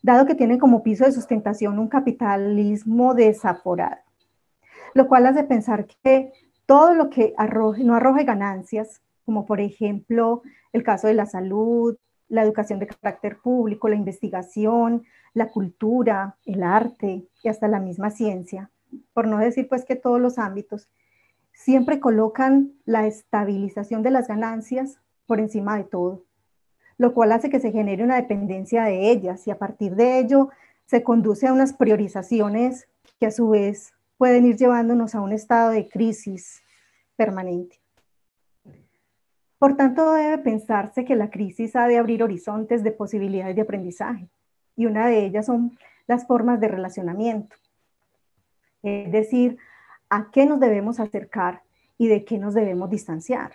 dado que tienen como piso de sustentación un capitalismo desaforado, lo cual hace pensar que todo lo que no arroje ganancias, como por ejemplo el caso de la salud, la educación de carácter público, la investigación, la cultura, el arte y hasta la misma ciencia, por no decir pues que todos los ámbitos, siempre colocan la estabilización de las ganancias por encima de todo, lo cual hace que se genere una dependencia de ellas y a partir de ello se conduce a unas priorizaciones que a su vez pueden ir llevándonos a un estado de crisis permanente. Por tanto, debe pensarse que la crisis ha de abrir horizontes de posibilidades de aprendizaje y una de ellas son las formas de relacionamiento, es decir, a qué nos debemos acercar y de qué nos debemos distanciar.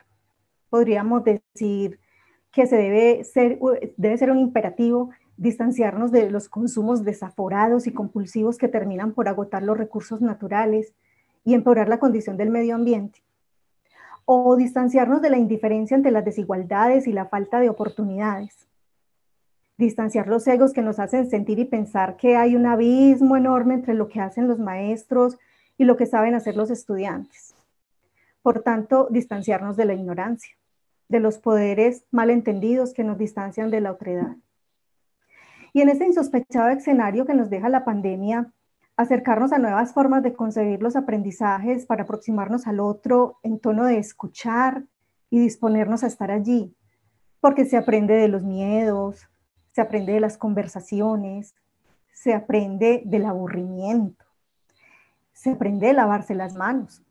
Podríamos decir que debe ser un imperativo distanciarnos de los consumos desaforados y compulsivos que terminan por agotar los recursos naturales y empeorar la condición del medio ambiente. O distanciarnos de la indiferencia ante las desigualdades y la falta de oportunidades. Distanciar los egos que nos hacen sentir y pensar que hay un abismo enorme entre lo que hacen los maestros y lo que saben hacer los estudiantes. Por tanto, distanciarnos de la ignorancia, de los poderes malentendidos que nos distancian de la otredad. Y en este insospechado escenario que nos deja la pandemia, acercarnos a nuevas formas de concebir los aprendizajes para aproximarnos al otro en tono de escuchar y disponernos a estar allí, porque se aprende de los miedos, se aprende de las conversaciones, se aprende del aburrimiento, se aprende de lavarse las manos,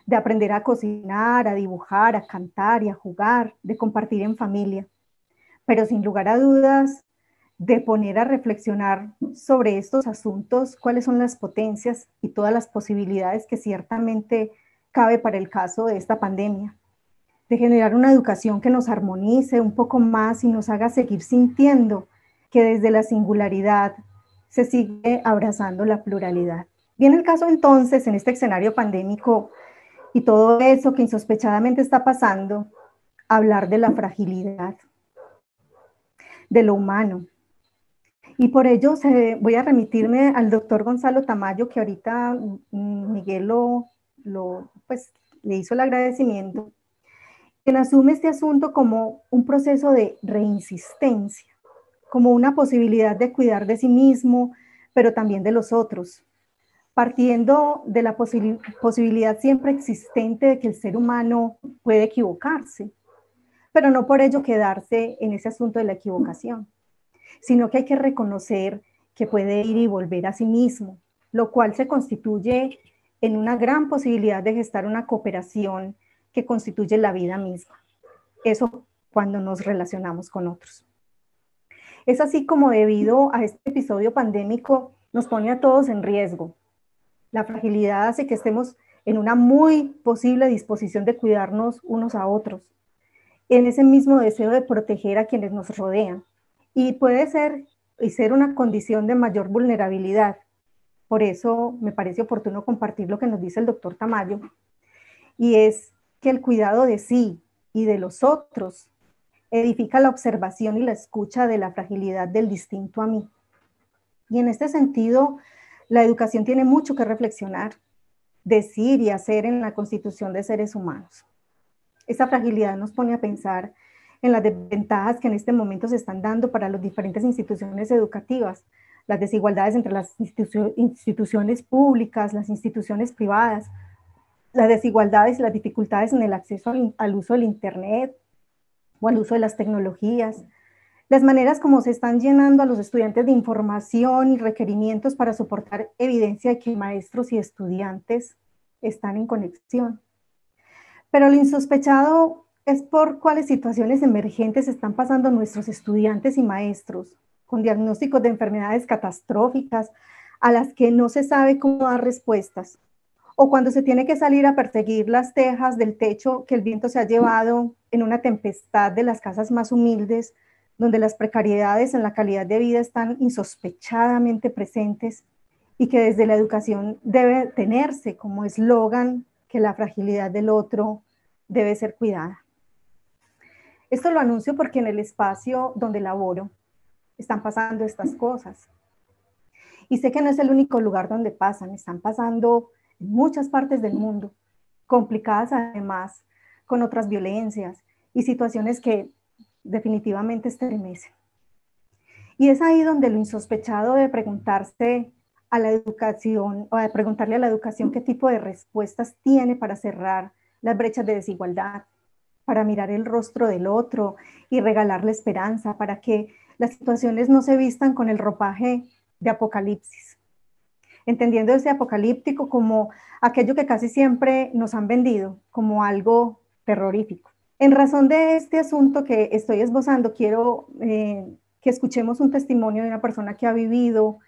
de aprender a cocinar, a dibujar, a cantar y a jugar, de compartir en familia, pero sin lugar a dudas, de poner a reflexionar sobre estos asuntos, cuáles son las potencias y todas las posibilidades que ciertamente cabe para el caso de esta pandemia, de generar una educación que nos armonice un poco más y nos haga seguir sintiendo que desde la singularidad se sigue abrazando la pluralidad. Viene el caso entonces, en este escenario pandémico y todo eso que insospechadamente está pasando, hablar de la fragilidad, de lo humano. Y por ello voy a remitirme al doctor Gonzalo Tamayo, que ahorita Miguel le hizo el agradecimiento, quien asume este asunto como un proceso de reinsistencia, como una posibilidad de cuidar de sí mismo, pero también de los otros, partiendo de la posibilidad siempre existente de que el ser humano puede equivocarse, pero no por ello quedarse en ese asunto de la equivocación, sino que hay que reconocer que puede ir y volver a sí mismo, lo cual se constituye en una gran posibilidad de gestar una cooperación que constituye la vida misma. Eso cuando nos relacionamos con otros. Es así como debido a este episodio pandémico nos pone a todos en riesgo. La fragilidad hace que estemos en una muy posible disposición de cuidarnos unos a otros, en ese mismo deseo de proteger a quienes nos rodean. Y puede ser una condición de mayor vulnerabilidad. Por eso me parece oportuno compartir lo que nos dice el doctor Tamayo, y es que el cuidado de sí y de los otros edifica la observación y la escucha de la fragilidad del distinto a mí. Y en este sentido, la educación tiene mucho que reflexionar, decir y hacer en la constitución de seres humanos. Esa fragilidad nos pone a pensar en las desventajas que en este momento se están dando para las diferentes instituciones educativas, las desigualdades entre las instituciones públicas, las instituciones privadas, las desigualdades y las dificultades en el acceso al uso del Internet o al uso de las tecnologías, las maneras como se están llenando a los estudiantes de información y requerimientos para soportar evidencia de que maestros y estudiantes están en conexión. Pero lo insospechado es por cuáles situaciones emergentes están pasando nuestros estudiantes y maestros, con diagnósticos de enfermedades catastróficas a las que no se sabe cómo dar respuestas, o cuando se tiene que salir a perseguir las tejas del techo que el viento se ha llevado en una tempestad de las casas más humildes, donde las precariedades en la calidad de vida están insospechadamente presentes y que desde la educación debe tenerse como eslogan que la fragilidad del otro debe ser cuidada. Esto lo anuncio porque en el espacio donde laboro están pasando estas cosas. Y sé que no es el único lugar donde pasan, están pasando en muchas partes del mundo, complicadas además, con otras violencias y situaciones que definitivamente estremecen. Y es ahí donde lo insospechado de preguntarse a la educación, o de preguntarle a la educación qué tipo de respuestas tiene para cerrar las brechas de desigualdad, para mirar el rostro del otro y regalarle esperanza, para que las situaciones no se vistan con el ropaje de apocalipsis, entendiendo ese apocalíptico como aquello que casi siempre nos han vendido como algo terrorífico. En razón de este asunto que estoy esbozando, quiero que escuchemos un testimonio de una persona que ha vivido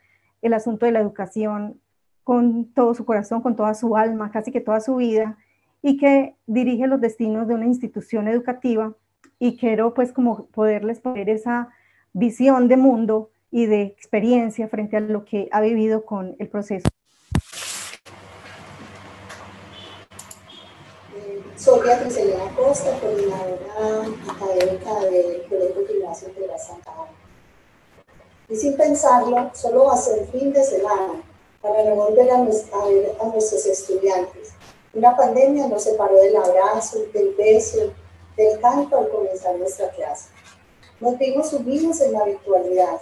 el asunto de la educación con todo su corazón, con toda su alma, casi que toda su vida, y que dirige los destinos de una institución educativa, y quiero pues como poderles poner esa visión de mundo y de experiencia frente a lo que ha vivido con el proceso. Soy Beatriz Elena Costa, coordinadora académica del Colegio Gimnasio Integral Santa Ana. Y sin pensarlo, solo va a ser fin de semana para no volver a ver a nuestros estudiantes. Una pandemia nos separó del abrazo, del beso, del canto al comenzar nuestra clase. Nos vimos sumidos en la virtualidad,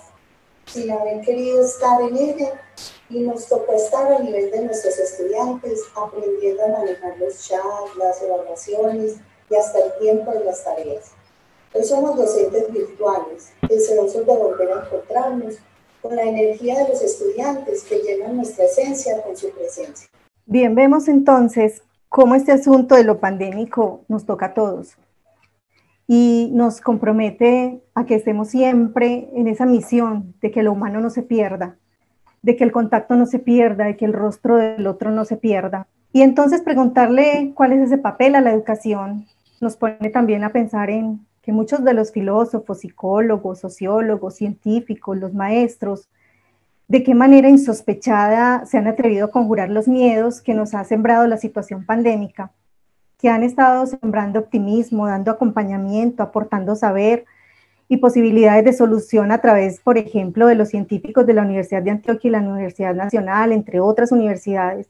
sin haber querido estar en ella, y nos tocó estar a nivel de nuestros estudiantes, aprendiendo a manejar los chats, las evaluaciones y hasta el tiempo de las tareas. Hoy somos docentes virtuales, deseosos de volver a encontrarnos con la energía de los estudiantes que llenan nuestra esencia con su presencia. Bien, vemos entonces cómo este asunto de lo pandémico nos toca a todos y nos compromete a que estemos siempre en esa misión de que lo humano no se pierda, de que el contacto no se pierda, de que el rostro del otro no se pierda. Y entonces preguntarle cuál es ese papel a la educación nos pone también a pensar en que muchos de los filósofos, psicólogos, sociólogos, científicos, los maestros, de qué manera insospechada se han atrevido a conjurar los miedos que nos ha sembrado la situación pandémica, que han estado sembrando optimismo, dando acompañamiento, aportando saber y posibilidades de solución a través, por ejemplo, de los científicos de la Universidad de Antioquia y la Universidad Nacional, entre otras universidades,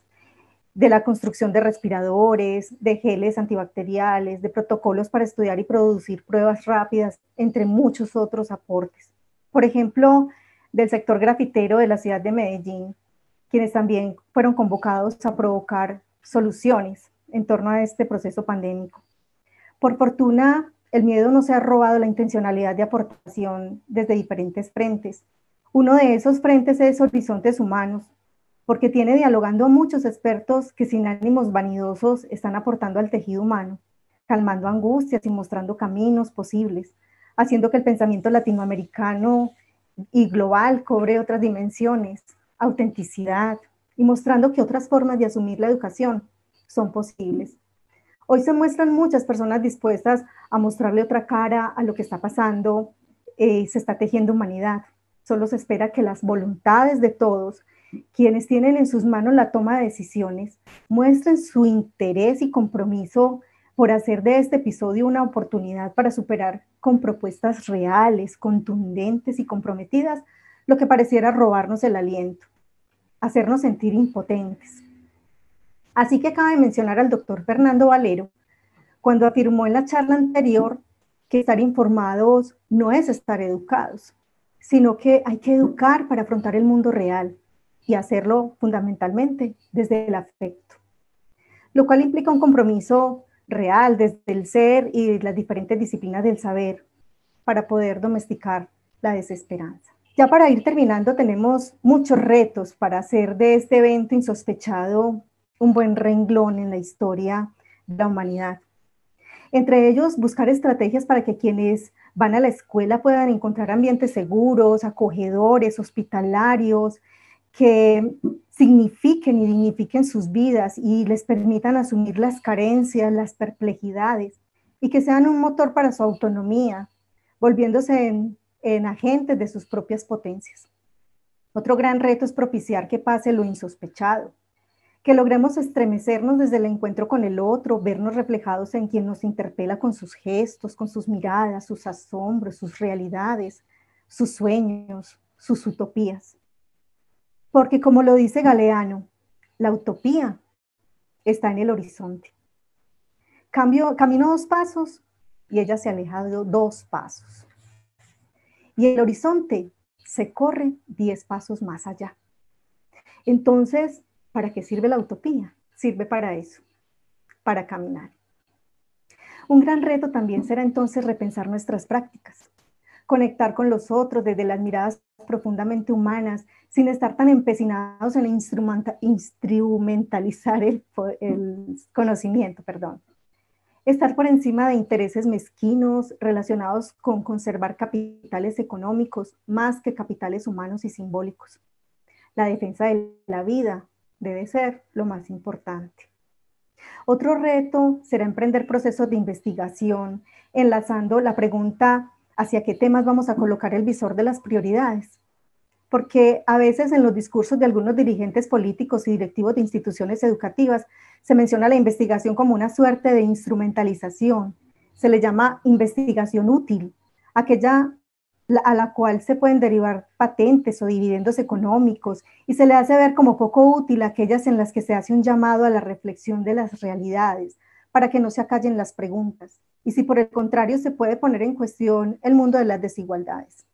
de la construcción de respiradores, de geles antibacteriales, de protocolos para estudiar y producir pruebas rápidas, entre muchos otros aportes. Por ejemplo, del sector grafitero de la ciudad de Medellín, quienes también fueron convocados a provocar soluciones en torno a este proceso pandémico. Por fortuna, el miedo no se ha robado la intencionalidad de aportación desde diferentes frentes. Uno de esos frentes es Horizontes Humanos, porque tiene dialogando a muchos expertos que sin ánimos vanidosos están aportando al tejido humano, calmando angustias y mostrando caminos posibles, haciendo que el pensamiento latinoamericano y global cobre otras dimensiones, autenticidad, y mostrando que otras formas de asumir la educación son posibles. Hoy se muestran muchas personas dispuestas a mostrarle otra cara a lo que está pasando, se está tejiendo humanidad. Solo se espera que las voluntades de todos, quienes tienen en sus manos la toma de decisiones, muestren su interés y compromiso por hacer de este episodio una oportunidad para superar con propuestas reales, contundentes y comprometidas lo que pareciera robarnos el aliento, hacernos sentir impotentes. Así que acaba de mencionar al doctor Fernando Valero, cuando afirmó en la charla anterior que estar informados no es estar educados, sino que hay que educar para afrontar el mundo real y hacerlo fundamentalmente desde el afecto, lo cual implica un compromiso real desde el ser y las diferentes disciplinas del saber para poder domesticar la desesperanza. Ya para ir terminando, tenemos muchos retos para hacer de este evento insospechado un buen renglón en la historia de la humanidad. Entre ellos, buscar estrategias para que quienes van a la escuela puedan encontrar ambientes seguros, acogedores, hospitalarios, que signifiquen y dignifiquen sus vidas y les permitan asumir las carencias, las perplejidades, y que sean un motor para su autonomía, volviéndose en agentes de sus propias potencias. Otro gran reto es propiciar que pase lo insospechado, que logremos estremecernos desde el encuentro con el otro, vernos reflejados en quien nos interpela con sus gestos, con sus miradas, sus asombros, sus realidades, sus sueños, sus utopías. Porque como lo dice Galeano, la utopía está en el horizonte. Camino 2 pasos y ella se aleja 2 pasos. Y el horizonte se corre 10 pasos más allá. Entonces, ¿para qué sirve la utopía? Sirve para eso, para caminar. Un gran reto también será entonces repensar nuestras prácticas, conectar con los otros desde las miradas profundamente humanas, sin estar tan empecinados en instrumentalizar el conocimiento, Estar por encima de intereses mezquinos relacionados con conservar capitales económicos más que capitales humanos y simbólicos. La defensa de la vida debe ser lo más importante. Otro reto será emprender procesos de investigación, enlazando la pregunta hacia qué temas vamos a colocar el visor de las prioridades. Porque a veces en los discursos de algunos dirigentes políticos y directivos de instituciones educativas se menciona la investigación como una suerte de instrumentalización. Se le llama investigación útil, aquella a la cual se pueden derivar patentes o dividendos económicos, y se le hace ver como poco útil aquellas en las que se hace un llamado a la reflexión de las realidades, para que no se acallen las preguntas, y si por el contrario se puede poner en cuestión el mundo de las desigualdades.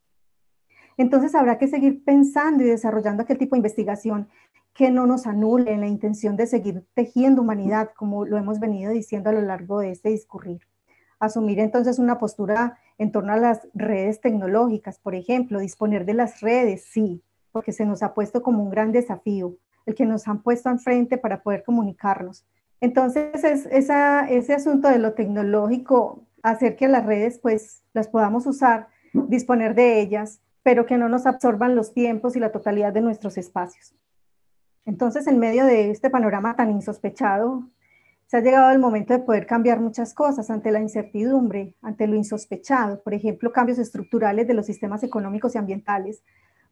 Entonces habrá que seguir pensando y desarrollando aquel tipo de investigación que no nos anule en la intención de seguir tejiendo humanidad, como lo hemos venido diciendo a lo largo de este discurrir. Asumir entonces una postura en torno a las redes tecnológicas, por ejemplo, disponer de las redes, sí, porque se nos ha puesto como un gran desafío, el que nos han puesto enfrente para poder comunicarnos. Entonces, ese asunto de lo tecnológico, hacer que las redes pues las podamos usar, disponer de ellas, pero que no nos absorban los tiempos y la totalidad de nuestros espacios. Entonces, en medio de este panorama tan insospechado, se ha llegado el momento de poder cambiar muchas cosas ante la incertidumbre, ante lo insospechado, por ejemplo, cambios estructurales de los sistemas económicos y ambientales.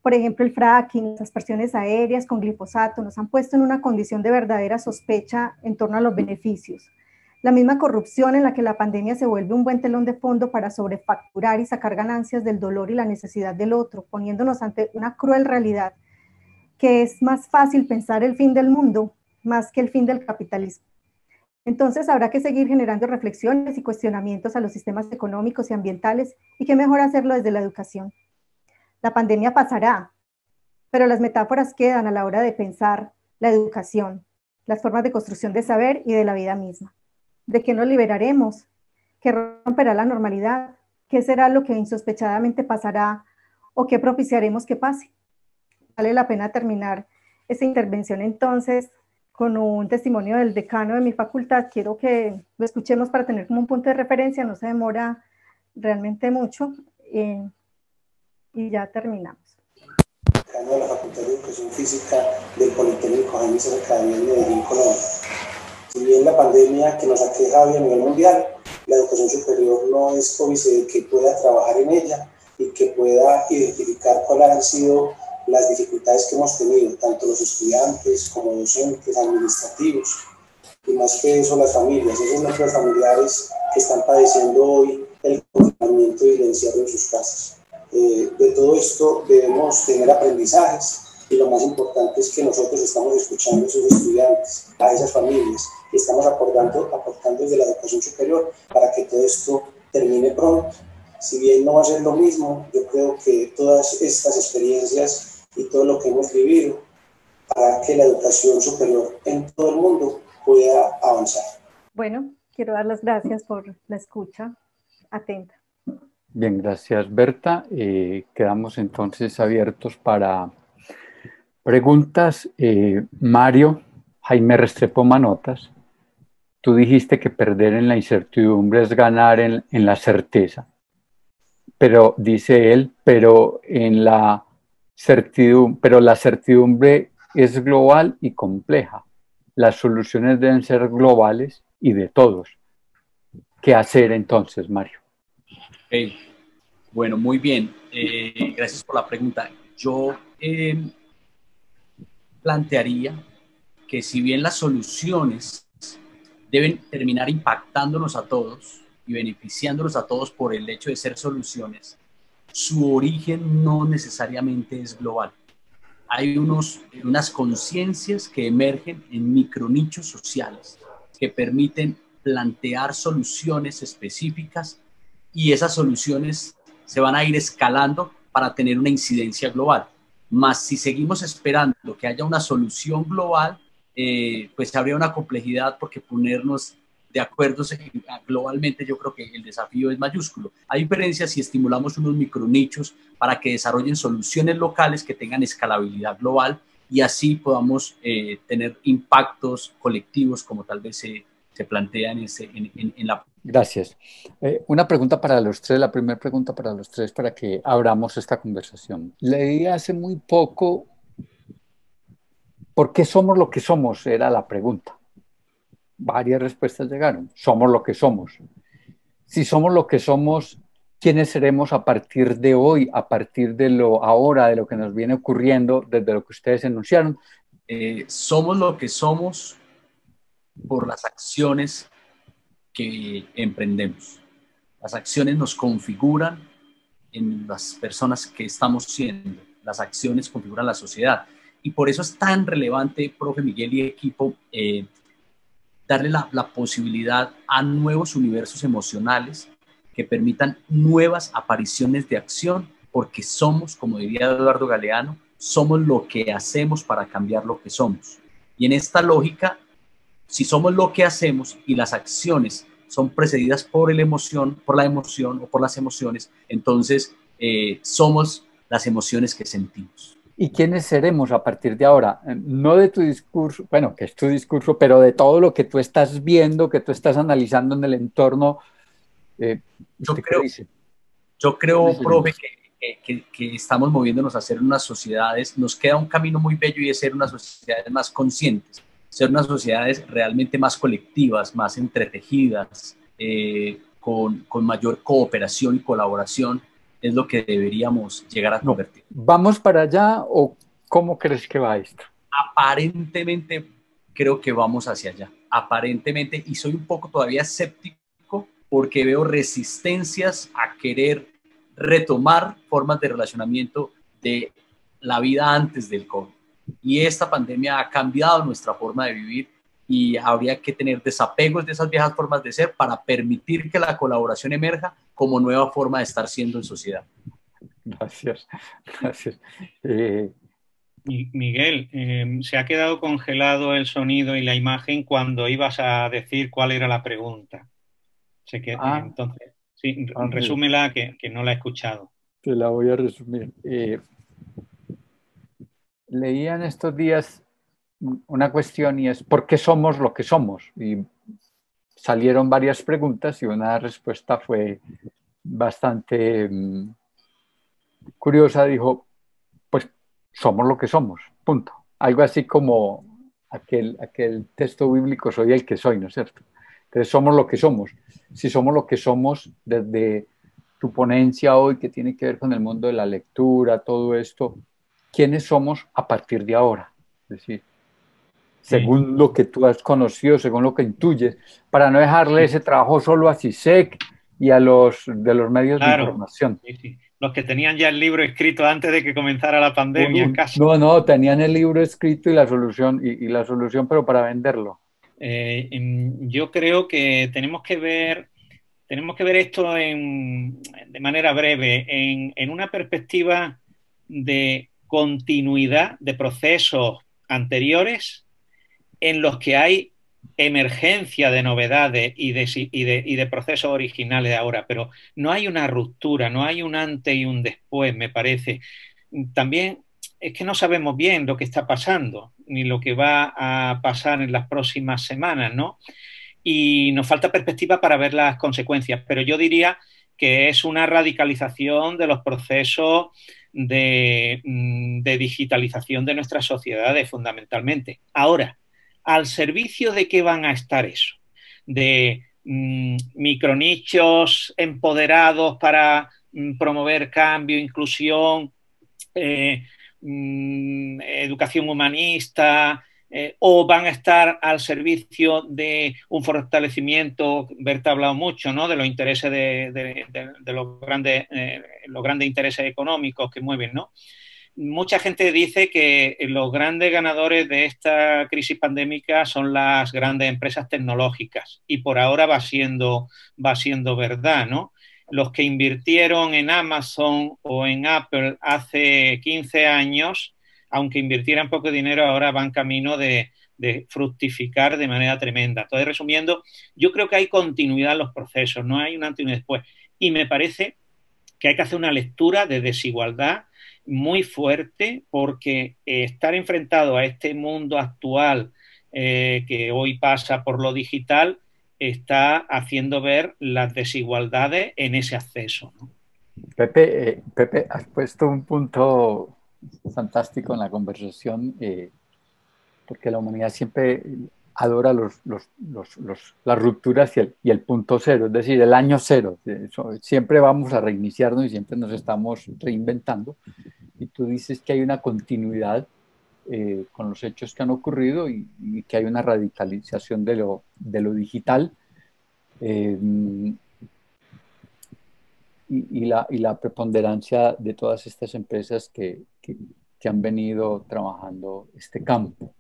Por ejemplo, el fracking, las aspersiones aéreas con glifosato nos han puesto en una condición de verdadera sospecha en torno a los beneficios. La misma corrupción en la que la pandemia se vuelve un buen telón de fondo para sobrefacturar y sacar ganancias del dolor y la necesidad del otro, poniéndonos ante una cruel realidad que es más fácil pensar el fin del mundo más que el fin del capitalismo. Entonces habrá que seguir generando reflexiones y cuestionamientos a los sistemas económicos y ambientales, y qué mejor hacerlo desde la educación. La pandemia pasará, pero las metáforas quedan a la hora de pensar la educación, las formas de construcción de saber y de la vida misma. ¿De qué nos liberaremos? ¿Qué romperá la normalidad? ¿Qué será lo que insospechadamente pasará o qué propiciaremos que pase? Vale la pena terminar esta intervención entonces con un testimonio del decano de mi facultad. Quiero que lo escuchemos para tener como un punto de referencia, no se demora realmente mucho, y ya terminamos. Decano de la Facultad de Educación Física del Politécnico Jaime Cercadía en Medellín, Colombia. Si bien la pandemia que nos aqueja hoy a nivel mundial, la educación superior no es óbice de que pueda trabajar en ella y que pueda identificar cuáles han sido las dificultades que hemos tenido, tanto los estudiantes como docentes, administrativos, y más que eso las familias, esos núcleos familiares que están padeciendo hoy el confinamiento y el encierro en sus casas. De todo esto debemos tener aprendizajes, y lo más importante es que nosotros estamos escuchando a esos estudiantes, a esas familias, y estamos aportando desde la educación superior para que todo esto termine pronto. Si bien no va a ser lo mismo, yo creo que todas estas experiencias y todo lo que hemos vivido para que la educación superior en todo el mundo pueda avanzar. Bueno, quiero dar las gracias por la escucha atenta. Bien, gracias Berta. Quedamos entonces abiertos para preguntas. Mario, Jaime Restrepo Manotas, tú dijiste que perder en la incertidumbre es ganar en la certeza. Pero, dice él, pero la certidumbre es global y compleja. Las soluciones deben ser globales y de todos. ¿Qué hacer entonces, Mario? Okay. Bueno, muy bien. Gracias por la pregunta. Yo plantearía que si bien las soluciones deben terminar impactándonos a todos y beneficiándonos a todos por el hecho de ser soluciones, su origen no necesariamente es global. Hay unas conciencias que emergen en micronichos sociales que permiten plantear soluciones específicas, y esas soluciones se van a ir escalando para tener una incidencia global. Más si seguimos esperando que haya una solución global, pues habría una complejidad, porque ponernos de acuerdo globalmente, yo creo que el desafío es mayúsculo. A diferencia si estimulamos unos micronichos para que desarrollen soluciones locales que tengan escalabilidad global, y así podamos tener impactos colectivos como tal vez se plantea en la... Gracias. Una pregunta para los tres, la primera pregunta para los tres, para que abramos esta conversación. Leí hace muy poco, ¿por qué somos lo que somos? Era la pregunta. Varias respuestas llegaron. Somos lo que somos. Si somos lo que somos, ¿quiénes seremos a partir de hoy, a partir de lo ahora, de lo que nos viene ocurriendo, desde lo que ustedes enunciaron? Somos lo que somos por las acciones que emprendemos. Las acciones nos configuran en las personas que estamos siendo. Las acciones configuran la sociedad. Y por eso es tan relevante, profe Miguel y equipo, darle la posibilidad a nuevos universos emocionales que permitan nuevas apariciones de acción, porque somos, como diría Eduardo Galeano, somos lo que hacemos para cambiar lo que somos. Y en esta lógica, si somos lo que hacemos y las acciones son precedidas por la emoción o por las emociones, entonces somos las emociones que sentimos. ¿Y quiénes seremos a partir de ahora? No de tu discurso, bueno, que es tu discurso, pero de todo lo que tú estás viendo, que tú estás analizando en el entorno. ¿Usted qué dice? Yo creo, profe, que estamos moviéndonos a ser unas sociedades, nos queda un camino muy bello y es ser unas sociedades más conscientes, ser unas sociedades realmente más colectivas, más entretejidas, con mayor cooperación y colaboración, es lo que deberíamos llegar a convertir. ¿Vamos para allá o cómo crees que va esto? Aparentemente creo que vamos hacia allá, aparentemente, y soy un poco todavía escéptico porque veo resistencias a querer retomar formas de relacionamiento de la vida antes del COVID. Y esta pandemia ha cambiado nuestra forma de vivir y habría que tener desapegos de esas viejas formas de ser para permitir que la colaboración emerja como nueva forma de estar siendo en sociedad. Gracias, gracias. Miguel, se ha quedado congelado el sonido y la imagen cuando ibas a decir cuál era la pregunta. Entonces, sí, resúmela que no la he escuchado. Te la voy a resumir. Leía en estos días una cuestión y es ¿por qué somos lo que somos? Y salieron varias preguntas y una respuesta fue bastante curiosa. Dijo, pues somos lo que somos, punto. Algo así como aquel texto bíblico, soy el que soy, ¿no es cierto? Entonces somos lo que somos. Si somos lo que somos desde tu ponencia hoy, que tiene que ver con el mundo de la lectura, todo esto, ¿quiénes somos a partir de ahora? Es decir, según lo que tú has conocido, según lo que intuyes, para no dejarle ese trabajo solo a CISEC y a los de los medios de información. Sí. Los que tenían ya el libro escrito antes de que comenzara la pandemia, casi. No, tenían el libro escrito y la solución, pero para venderlo. Yo creo que tenemos que ver esto de manera breve, en una perspectiva de continuidad de procesos anteriores en los que hay emergencia de novedades y de procesos originales ahora, pero no hay una ruptura, no hay un antes y un después, me parece. También es que no sabemos bien lo que está pasando, ni lo que va a pasar en las próximas semanas, ¿no? Y nos falta perspectiva para ver las consecuencias, pero yo diría que es una radicalización de los procesos de digitalización de nuestras sociedades, fundamentalmente. Ahora, ¿al servicio de qué van a estar eso? ¿De micronichos empoderados para promover cambio, inclusión, educación humanista, o van a estar al servicio de un fortalecimiento? Berta ha hablado mucho, ¿no?, de los intereses de los grandes intereses económicos que mueven, ¿no? Mucha gente dice que los grandes ganadores de esta crisis pandémica son las grandes empresas tecnológicas y por ahora va siendo verdad, ¿no? Los que invirtieron en Amazon o en Apple hace 15 años, aunque invirtieran poco dinero, ahora van camino de fructificar de manera tremenda. Entonces, resumiendo, yo creo que hay continuidad en los procesos, no hay un antes y un después. Y me parece que hay que hacer una lectura de desigualdad muy fuerte, porque estar enfrentado a este mundo actual que hoy pasa por lo digital está haciendo ver las desigualdades en ese acceso, ¿no? Pepe, has puesto un punto fantástico en la conversación, porque la humanidad siempre adora las rupturas y el punto cero, es decir, el año cero. Siempre vamos a reiniciarnos y siempre nos estamos reinventando. Y tú dices que hay una continuidad con los hechos que han ocurrido y que hay una radicalización de lo digital. Y la preponderancia de todas estas empresas que han venido trabajando este campo.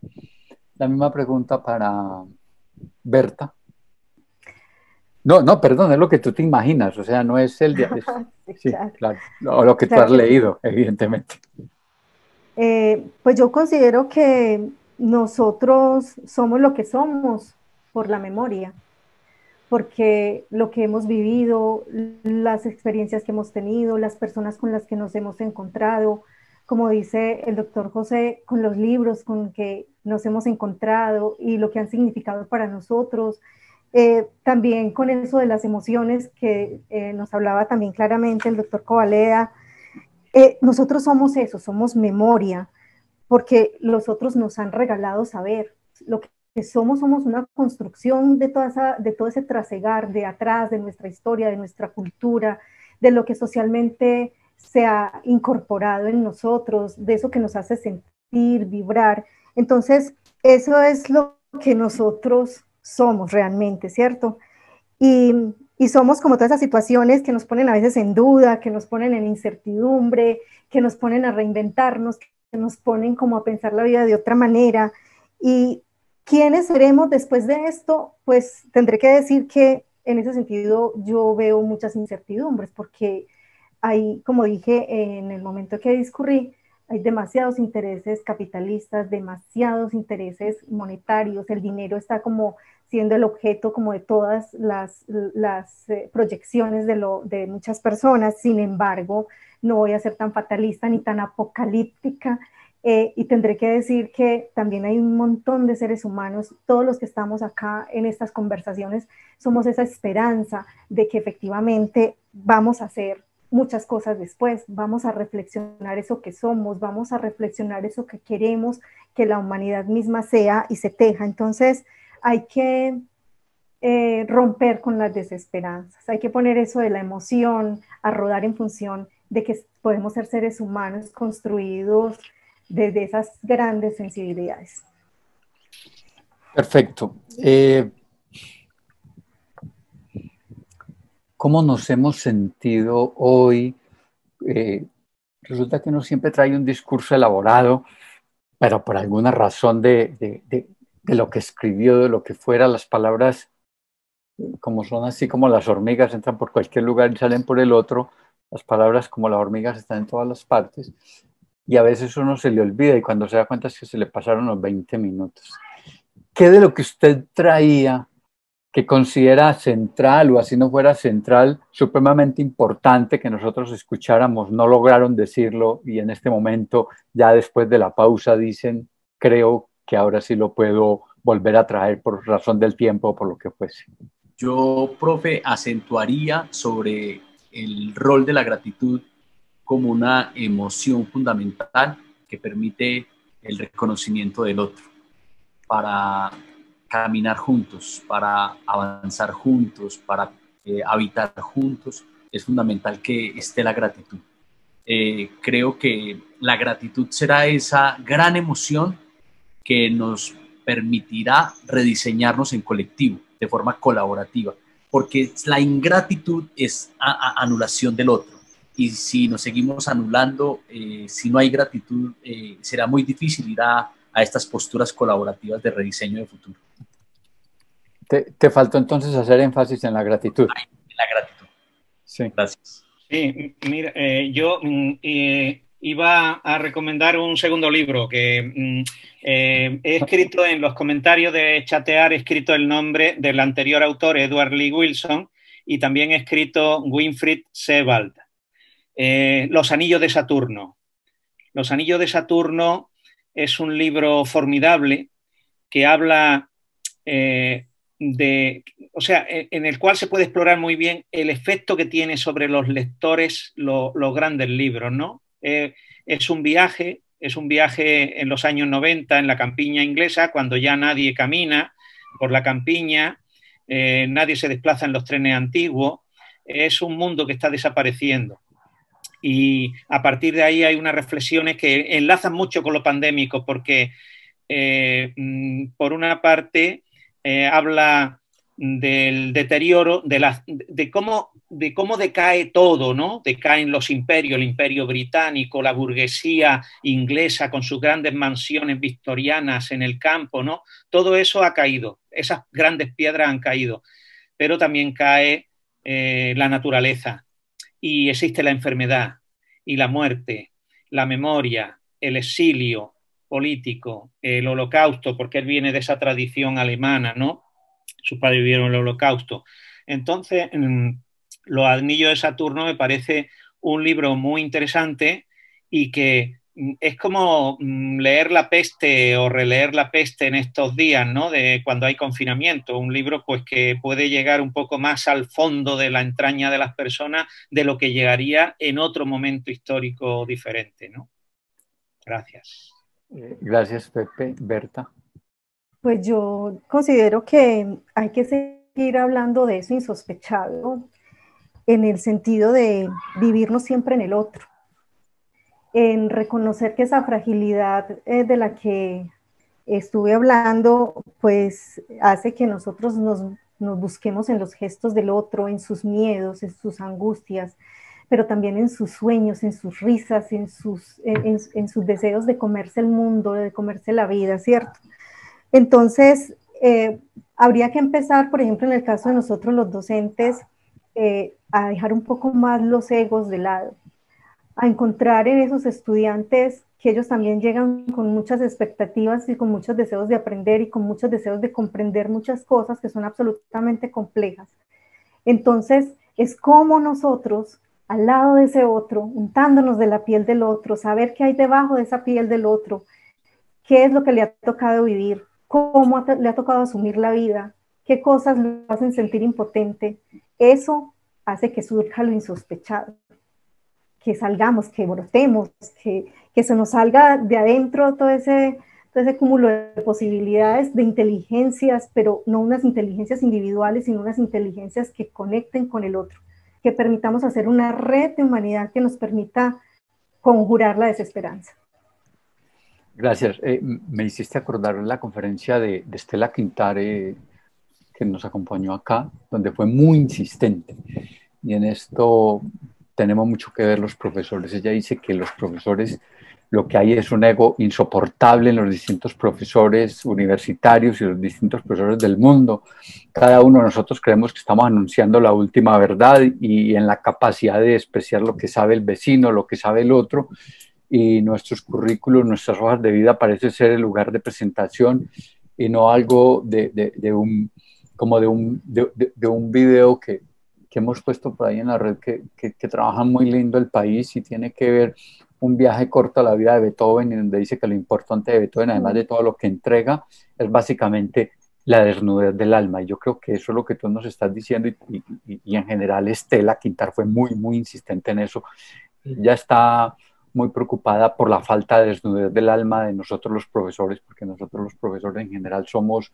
La misma pregunta para Berta. No, no, perdón, es lo que tú te imaginas, o sea, no es el... sí, claro, o lo que tú has leído, evidentemente. Pues yo considero que nosotros somos lo que somos por la memoria, porque lo que hemos vivido, las experiencias que hemos tenido, las personas con las que nos hemos encontrado, como dice el doctor José, con los libros con que nos hemos encontrado y lo que han significado para nosotros, también con eso de las emociones que nos hablaba también claramente el doctor Covaleda. Nosotros somos eso, somos memoria, porque los otros nos han regalado saber. Lo que somos una construcción de todo ese trasegar de atrás, de nuestra historia, de nuestra cultura, de lo que socialmente se ha incorporado en nosotros, de eso que nos hace sentir, vibrar. Entonces, eso es lo que nosotros somos realmente, ¿cierto? Y somos como todas esas situaciones que nos ponen a veces en duda, que nos ponen en incertidumbre, que nos ponen a reinventarnos, que nos ponen como a pensar la vida de otra manera. ¿Y quiénes seremos después de esto? Pues tendré que decir que en ese sentido yo veo muchas incertidumbres, porque hay, como dije en el momento que discurrí, hay demasiados intereses capitalistas, demasiados intereses monetarios, el dinero está como siendo el objeto como de todas las proyecciones de muchas personas. Sin embargo, no voy a ser tan fatalista ni tan apocalíptica, y tendré que decir que también hay un montón de seres humanos, todos los que estamos acá en estas conversaciones, somos esa esperanza de que efectivamente vamos a hacer muchas cosas después, vamos a reflexionar eso que somos, vamos a reflexionar eso que queremos que la humanidad misma sea y se teja. Entonces hay que romper con las desesperanzas, hay que poner eso de la emoción a rodar en función de que podemos ser seres humanos construidos desde esas grandes sensibilidades. Perfecto. ¿Cómo nos hemos sentido hoy? Resulta que uno siempre trae un discurso elaborado, pero por alguna razón de lo que escribió, de lo que fuera, las palabras, como son así como las hormigas, entran por cualquier lugar y salen por el otro, las palabras como las hormigas están en todas las partes, y a veces uno se le olvida y cuando se da cuenta es que se le pasaron los 20 minutos. ¿Qué de lo que usted traía que considera central, o así no fuera central, supremamente importante que nosotros escucháramos, no lograron decirlo y en este momento, ya después de la pausa, dicen, creo que ahora sí lo puedo volver a traer por razón del tiempo o por lo que fuese? Yo, profe, acentuaría sobre el rol de la gratitud como una emoción fundamental que permite el reconocimiento del otro para caminar juntos, para avanzar juntos, para habitar juntos. Es fundamental que esté la gratitud. Creo que la gratitud será esa gran emoción que nos permitirá rediseñarnos en colectivo, de forma colaborativa, porque la ingratitud es anulación del otro. Y si nos seguimos anulando, si no hay gratitud, será muy difícil ir a estas posturas colaborativas de rediseño de futuro. Te faltó entonces hacer énfasis en la gratitud. En la gratitud. Sí. Gracias. Sí, mira, yo iba a recomendar un segundo libro que he escrito en los comentarios de Chatear, he escrito el nombre del anterior autor, Edward Lee Wilson, y también he escrito Winfried Sebald, Los Anillos de Saturno. Los Anillos de Saturno es un libro formidable que habla o sea, en el cual se puede explorar muy bien el efecto que tiene sobre los lectores los grandes libros, ¿no? Es un viaje en los años 90 en la campiña inglesa, cuando ya nadie camina por la campiña, nadie se desplaza en los trenes antiguos, es un mundo que está desapareciendo. Y a partir de ahí hay unas reflexiones que enlazan mucho con lo pandémico, porque por una parte habla del deterioro, de cómo decae todo, ¿no? Decaen los imperios, el imperio británico, la burguesía inglesa con sus grandes mansiones victorianas en el campo, ¿no? Todo eso ha caído, esas grandes piedras han caído, pero también cae la naturaleza y existe la enfermedad y la muerte, la memoria, el exilio político, el holocausto, porque él viene de esa tradición alemana, ¿no? Sus padres vivieron el holocausto. Entonces, Los anillos de Saturno me parece un libro muy interesante y que es como leer La peste o releer La peste en estos días, ¿no? De cuando hay confinamiento. Un libro pues que puede llegar un poco más al fondo de la entraña de las personas de lo que llegaría en otro momento histórico diferente, ¿no? Gracias. Gracias, Pepe. Berta. Pues yo considero que hay que seguir hablando de eso insospechado, en el sentido de vivirnos siempre en el otro, en reconocer que esa fragilidad de la que estuve hablando, pues hace que nosotros nos busquemos en los gestos del otro, en sus miedos, en sus angustias, pero también en sus sueños, en sus risas, en sus deseos de comerse el mundo, de comerse la vida, ¿cierto? Entonces, habría que empezar, por ejemplo, en el caso de nosotros los docentes, a dejar un poco más los egos de lado, a encontrar en esos estudiantes que ellos también llegan con muchas expectativas y con muchos deseos de aprender y con muchos deseos de comprender muchas cosas que son absolutamente complejas. Entonces, es como nosotros, al lado de ese otro, untándonos de la piel del otro, saber qué hay debajo de esa piel del otro, qué es lo que le ha tocado vivir, cómo le ha tocado asumir la vida, qué cosas lo hacen sentir impotente. Eso hace que surja lo insospechado, que salgamos, que brotemos, que se nos salga de adentro todo ese cúmulo de posibilidades, de inteligencias, pero no unas inteligencias individuales, sino unas inteligencias que conecten con el otro, que permitamos hacer una red de humanidad que nos permita conjurar la desesperanza. Gracias. Me hiciste acordar la conferencia de Estela Quintare, que nos acompañó acá, donde fue muy insistente. Y en esto tenemos mucho que ver los profesores. Ella dice que los profesores, lo que hay es un ego insoportable en los distintos profesores universitarios y los distintos profesores del mundo. Cada uno de nosotros creemos que estamos anunciando la última verdad y en la capacidad de despreciar lo que sabe el vecino, lo que sabe el otro. Y nuestros currículos, nuestras hojas de vida parece ser el lugar de presentación y no algo de un video que hemos puesto por ahí en la red que trabaja muy lindo el país y tiene que ver un viaje corto a la vida de Beethoven, y donde dice que lo importante de Beethoven, además de todo lo que entrega, es básicamente la desnudez del alma. Y yo creo que eso es lo que tú nos estás diciendo y en general Estela Quintare fue muy, muy insistente en eso. Ya está muy preocupada por la falta de desnudez del alma de nosotros los profesores, porque nosotros los profesores en general somos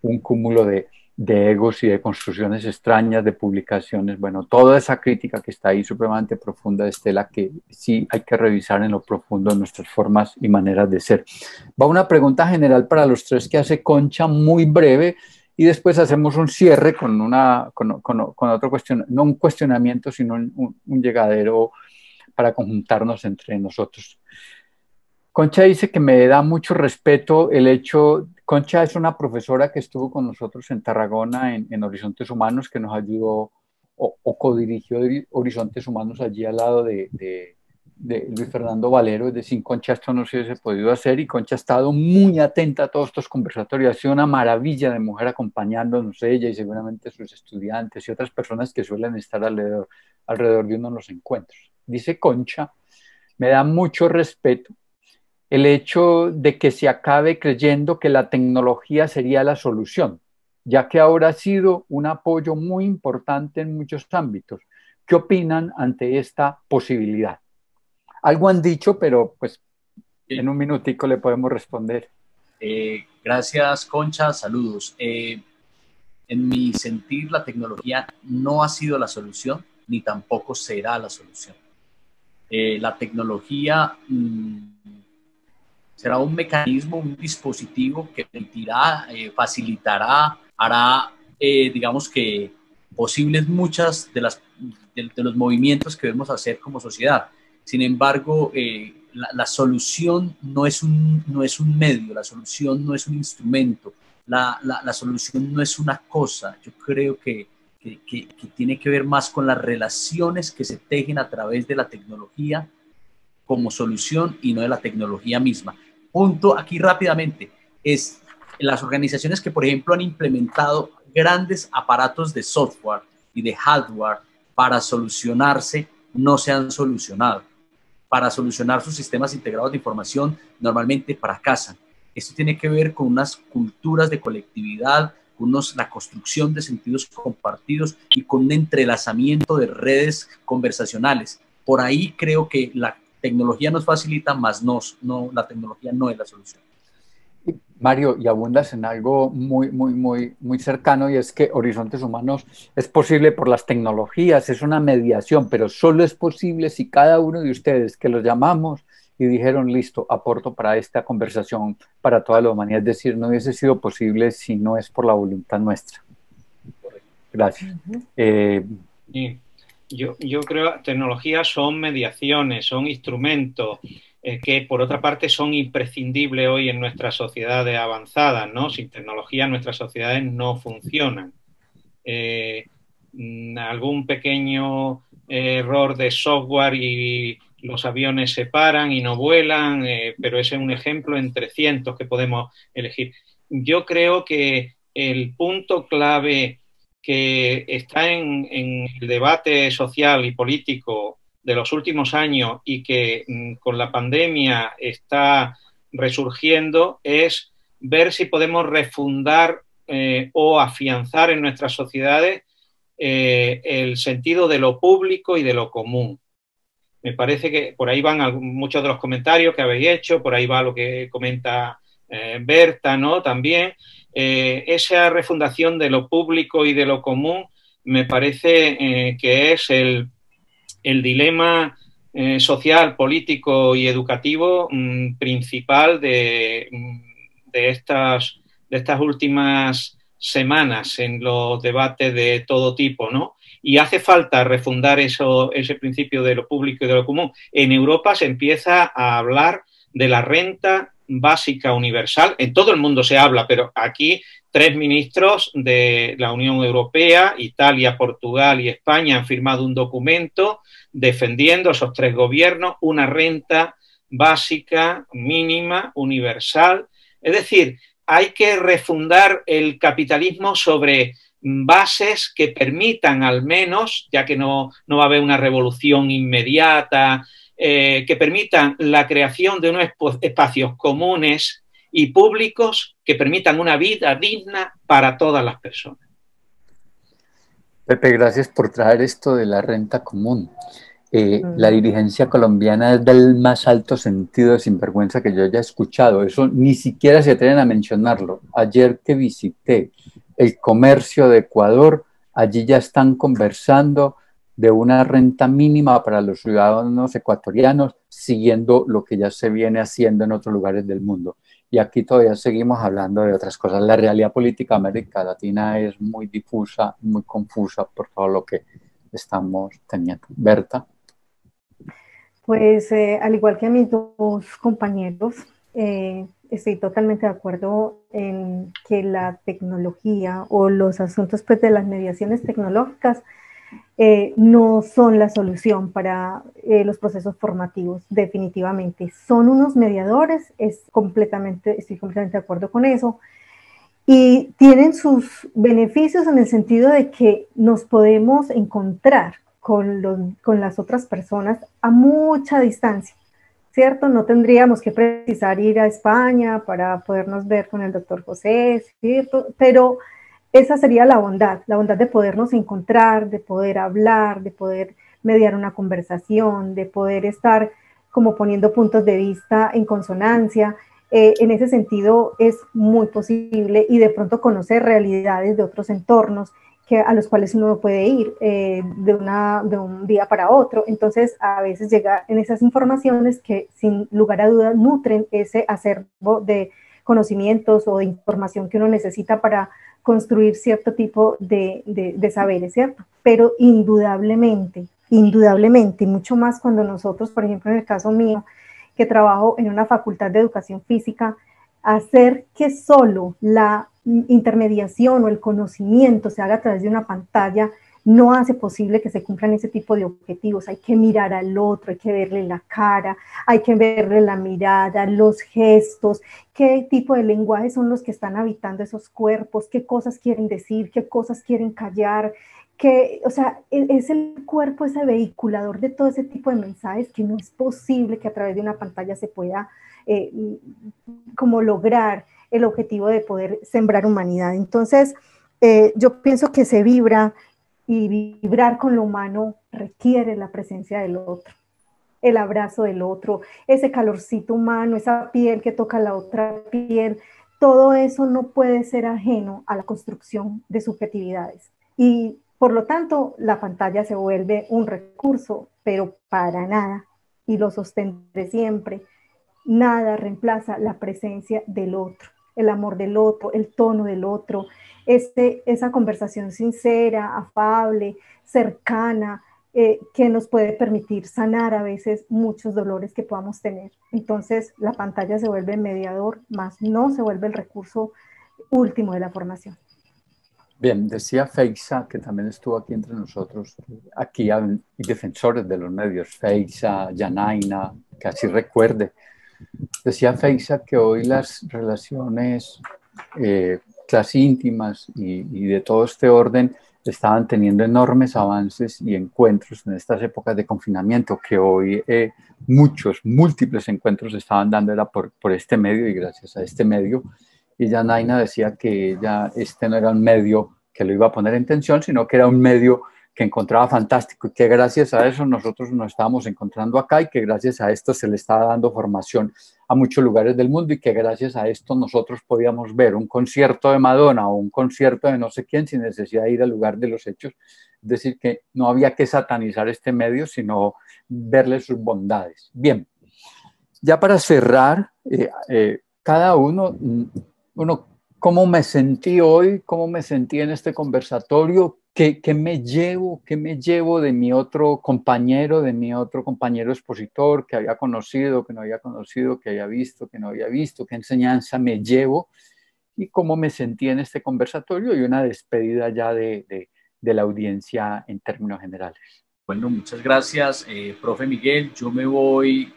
un cúmulo de egos y de construcciones extrañas, de publicaciones, bueno, toda esa crítica que está ahí supremamente profunda de Estela, que sí hay que revisar en lo profundo de nuestras formas y maneras de ser. Va una pregunta general para los tres que hace Concha, muy breve, y después hacemos un cierre con otro cuestionamiento, no un cuestionamiento, sino un llegadero para conjuntarnos entre nosotros. Concha dice que me da mucho respeto el hecho. Concha es una profesora que estuvo con nosotros en Tarragona en Horizontes Humanos, que nos ayudó o codirigió Horizontes Humanos allí al lado de Luis Fernando Valero. Es decir, Concha esto no se hubiese podido hacer, y Concha ha estado muy atenta a todos estos conversatorios. Ha sido una maravilla de mujer acompañándonos, ella y seguramente sus estudiantes y otras personas que suelen estar alrededor de uno en los encuentros. Dice Concha, me da mucho respeto el hecho de que se acabe creyendo que la tecnología sería la solución, ya que ahora ha sido un apoyo muy importante en muchos ámbitos. ¿Qué opinan ante esta posibilidad? Algo han dicho, pero pues en un minutico le podemos responder. Gracias, Concha, saludos. En mi sentir, la tecnología no ha sido la solución, ni tampoco será la solución. La tecnología será un mecanismo, un dispositivo que permitirá, facilitará, hará digamos que, posibles muchas de los movimientos que debemos hacer como sociedad. Sin embargo, la solución no es un medio, la solución no es un instrumento, la solución no es una cosa. Yo creo que tiene que ver más con las relaciones que se tejen a través de la tecnología como solución y no de la tecnología misma. Punto aquí rápidamente, es las organizaciones que, por ejemplo, han implementado grandes aparatos de software y de hardware para solucionarse, no se han solucionado. Para solucionar sus sistemas integrados de información, normalmente fracasan. Esto tiene que ver con unas culturas de colectividad, con la construcción de sentidos compartidos y con un entrelazamiento de redes conversacionales. Por ahí creo que la tecnología nos facilita, más la tecnología no es la solución. Mario, y abundas en algo muy cercano, y es que Horizontes Humanos es posible por las tecnologías, es una mediación, pero solo es posible si cada uno de ustedes que los llamamos y dijeron, listo, aporto para esta conversación, para toda la humanidad. Es decir, no hubiese sido posible si no es por la voluntad nuestra. Gracias. Sí. Yo creo que tecnologías son mediaciones, son instrumentos que, por otra parte, son imprescindibles hoy en nuestras sociedades avanzadas, ¿no? Sin tecnología nuestras sociedades no funcionan. Algún pequeño error de software y los aviones se paran y no vuelan, pero ese es un ejemplo entre cientos que podemos elegir. Yo creo que el punto clave que está en el debate social y político de los últimos años y que con la pandemia está resurgiendo es ver si podemos refundar o afianzar en nuestras sociedades el sentido de lo público y de lo común. Me parece que por ahí van muchos de los comentarios que habéis hecho, por ahí va lo que comenta Berta, ¿no? También esa refundación de lo público y de lo común me parece que es el dilema social, político y educativo principal de estas últimas semanas en los debates de todo tipo, ¿no? Y hace falta refundar ese principio de lo público y de lo común. En Europa se empieza a hablar de la renta básica universal. En todo el mundo se habla, pero aquí 3 ministros de la Unión Europea, Italia, Portugal y España han firmado un documento defendiendo esos 3 gobiernos una renta básica mínima universal. Es decir, hay que refundar el capitalismo sobre bases que permitan al menos, ya que no va a haber una revolución inmediata, que permitan la creación de unos espacios comunes y públicos que permitan una vida digna para todas las personas. Pepe, gracias por traer esto de la renta común. La dirigencia colombiana es del más alto sentido de sinvergüenza que yo haya escuchado. Eso ni siquiera se atreven a mencionarlo. Ayer que visité el comercio de Ecuador, allí ya están conversando de una renta mínima para los ciudadanos ecuatorianos, siguiendo lo que ya se viene haciendo en otros lugares del mundo. Y aquí todavía seguimos hablando de otras cosas. La realidad política de América Latina es muy difusa, muy confusa por todo lo que estamos teniendo. Berta. Pues al igual que mis 2 compañeros, estoy totalmente de acuerdo en que la tecnología o los asuntos pues, de las mediaciones tecnológicas no son la solución para los procesos formativos, definitivamente. Son unos mediadores, estoy completamente de acuerdo con eso, y tienen sus beneficios en el sentido de que nos podemos encontrar con las otras personas a mucha distancia, ¿cierto? No tendríamos que precisar ir a España para podernos ver con el doctor José, ¿cierto? Pero esa sería la bondad de podernos encontrar, de poder hablar, de poder mediar una conversación, de poder estar como poniendo puntos de vista en consonancia. En ese sentido es muy posible y de pronto conocer realidades de otros entornos a los cuales uno puede ir de un día para otro. Entonces a veces llega en esas informaciones que sin lugar a dudas nutren ese acervo de conocimientos o de información que uno necesita para construir cierto tipo de saberes, ¿cierto? Pero indudablemente, indudablemente, y mucho más cuando nosotros, por ejemplo, en el caso mío, que trabajo en una facultad de educación física, hacer que solo la intermediación o el conocimiento se haga a través de una pantalla no hace posible que se cumplan ese tipo de objetivos. Hay que mirar al otro, hay que verle la cara, hay que verle la mirada, los gestos, qué tipo de lenguaje son los que están habitando esos cuerpos, qué cosas quieren decir, qué cosas quieren callar, o sea, es el cuerpo ese vehiculador de todo ese tipo de mensajes que no es posible que a través de una pantalla se pueda como lograr el objetivo de poder sembrar humanidad. Entonces, yo pienso que se vibra, y vibrar con lo humano requiere la presencia del otro, el abrazo del otro, ese calorcito humano, esa piel que toca la otra piel. Todo eso no puede ser ajeno a la construcción de subjetividades. Y por lo tanto, la pantalla se vuelve un recurso, pero para nada, y lo sostendré siempre, nada reemplaza la presencia del otro, el amor del otro, el tono del otro, esa conversación sincera, afable, cercana, que nos puede permitir sanar a veces muchos dolores que podamos tener. Entonces, la pantalla se vuelve el mediador, más no se vuelve el recurso último de la formación. Bien, decía Feixa, que también estuvo aquí entre nosotros, aquí hay defensores de los medios, Feixa, Yanaina, que así recuerde. Decía Feixa que hoy las relaciones clase íntimas y de todo este orden estaban teniendo enormes avances y encuentros en estas épocas de confinamiento, que hoy múltiples encuentros se estaban dando era por este medio y gracias a este medio. Y ya Naina decía que ya este no era un medio que lo iba a poner en tensión, sino que era un medio que encontraba fantástico y que gracias a eso nosotros nos estábamos encontrando acá y que gracias a esto se le estaba dando formación a muchos lugares del mundo y que gracias a esto nosotros podíamos ver un concierto de Madonna o un concierto de no sé quién sin necesidad de ir al lugar de los hechos. Es decir, que no había que satanizar este medio, sino verle sus bondades. Bien, ya para cerrar, cada uno, ¿cómo me sentí hoy? ¿Cómo me sentí en este conversatorio? ¿Qué me llevo de mi otro compañero expositor que había conocido, que no había conocido, que había visto, que no había visto? ¿Qué enseñanza me llevo? Y cómo me sentí en este conversatorio y una despedida ya de la audiencia en términos generales. Bueno, muchas gracias, profe Miguel. Yo me voy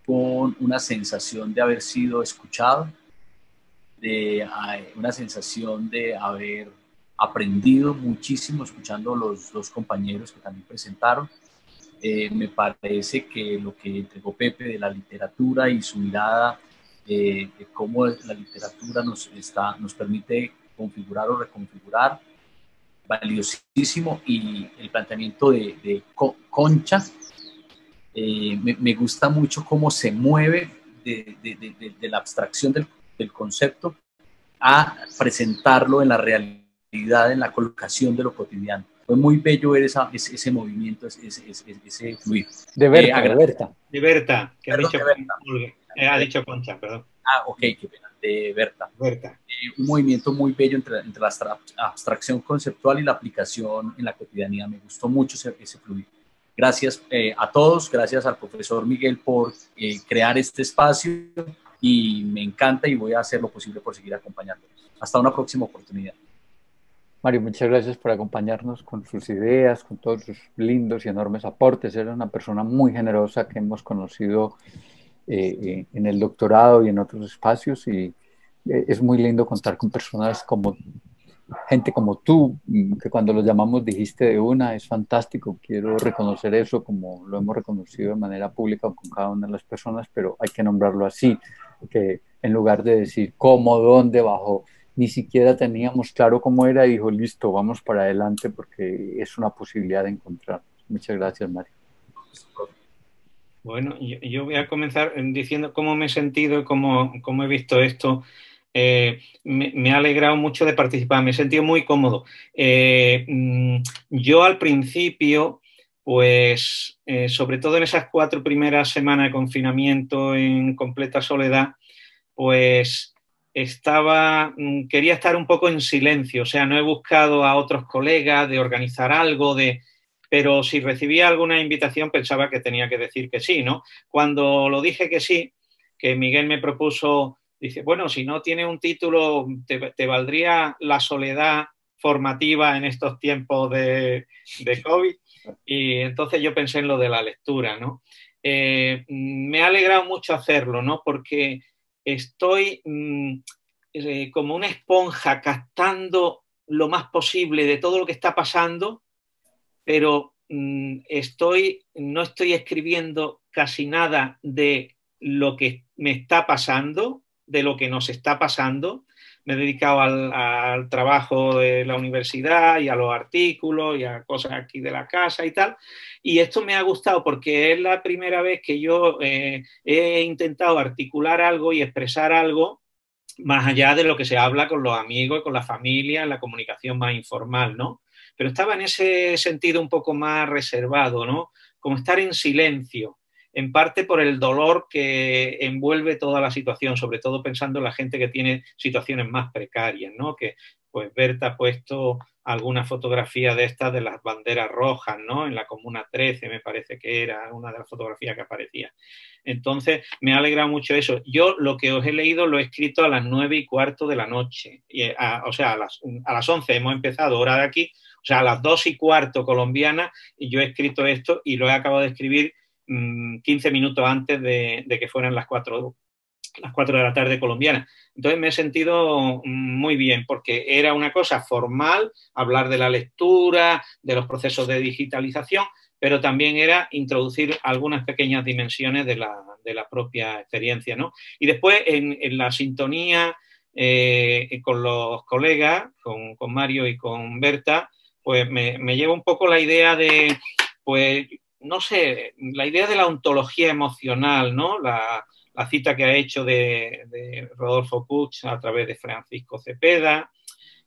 con una sensación de haber sido escuchado, de una sensación de haber aprendido muchísimo escuchando los dos compañeros que también presentaron. Me parece que lo que entregó Pepe de la literatura y su mirada de cómo la literatura nos permite configurar o reconfigurar, valiosísimo, y el planteamiento de Concha, me gusta mucho cómo se mueve de la abstracción del concepto a presentarlo en la realidad, en la colocación de lo cotidiano. Fue muy bello ver ese movimiento, ese fluir. De Berta. De Berta, que ha dicho Concha, perdón. Ok, qué pena, de Berta. Berta. Un movimiento muy bello entre la abstracción conceptual y la aplicación en la cotidianidad. Me gustó mucho ese fluir. Gracias a todos, gracias al profesor Miguel por crear este espacio y me encanta y voy a hacer lo posible por seguir acompañándolos. Hasta una próxima oportunidad. Mario, muchas gracias por acompañarnos con sus ideas, con todos sus lindos y enormes aportes. Eres una persona muy generosa que hemos conocido en el doctorado y en otros espacios y es muy lindo contar con personas como gente como tú, que cuando los llamamos dijiste de una, es fantástico. Quiero reconocer eso como lo hemos reconocido de manera pública con cada una de las personas, pero hay que nombrarlo así, que en lugar de decir cómo, dónde, bajo, ni siquiera teníamos claro cómo era, y dijo, listo, vamos para adelante porque es una posibilidad de encontrar. Muchas gracias, Mario. Bueno, yo voy a comenzar diciendo cómo me he sentido, cómo he visto esto. Me ha alegrado mucho de participar, me he sentido muy cómodo. Yo al principio, pues, sobre todo en esas 4 primeras semanas de confinamiento en completa soledad, pues quería estar un poco en silencio, o sea, no he buscado a otros colegas de organizar algo, pero si recibía alguna invitación pensaba que tenía que decir que sí, ¿no? Cuando lo dije que sí, que Miguel me propuso, dice, bueno, si no tiene un título, te valdría la soledad formativa en estos tiempos de COVID. Y entonces yo pensé en lo de la lectura, ¿no? Me ha alegrado mucho hacerlo, ¿no? Porque estoy como una esponja captando lo más posible de todo lo que está pasando, pero no estoy escribiendo casi nada de lo que me está pasando, de lo que nos está pasando. Me he dedicado al trabajo de la universidad y a los artículos y a cosas aquí de la casa y tal. Y esto me ha gustado porque es la primera vez que yo he intentado articular algo y expresar algo más allá de lo que se habla con los amigos y con la familia, en la comunicación más informal, ¿no? Pero estaba en ese sentido un poco más reservado, ¿no? Como estar en silencio, en parte por el dolor que envuelve toda la situación, sobre todo pensando en la gente que tiene situaciones más precarias, ¿no? Que pues Berta ha puesto alguna fotografía de estas de las banderas rojas, ¿no? En la Comuna 13 me parece que era una de las fotografías que aparecía. Entonces, me ha alegrado mucho eso. Yo lo que os he leído lo he escrito a las 9:15 de la noche. O sea, a las 11 hemos empezado, hora de aquí, o sea, a las 2:15 colombiana, y yo he escrito esto y lo he acabado de escribir 15 minutos antes de que fueran las 4 de la tarde colombiana. Entonces me he sentido muy bien porque era una cosa formal, hablar de la lectura, de los procesos de digitalización, pero también era introducir algunas pequeñas dimensiones de la propia experiencia, ¿no? Y después en la sintonía con los colegas, con Mario y con Berta, pues me lleva un poco la idea de, pues, no sé, la idea de la ontología emocional, ¿no? La cita que ha hecho de Rodolfo Puig a través de Francisco Cepeda,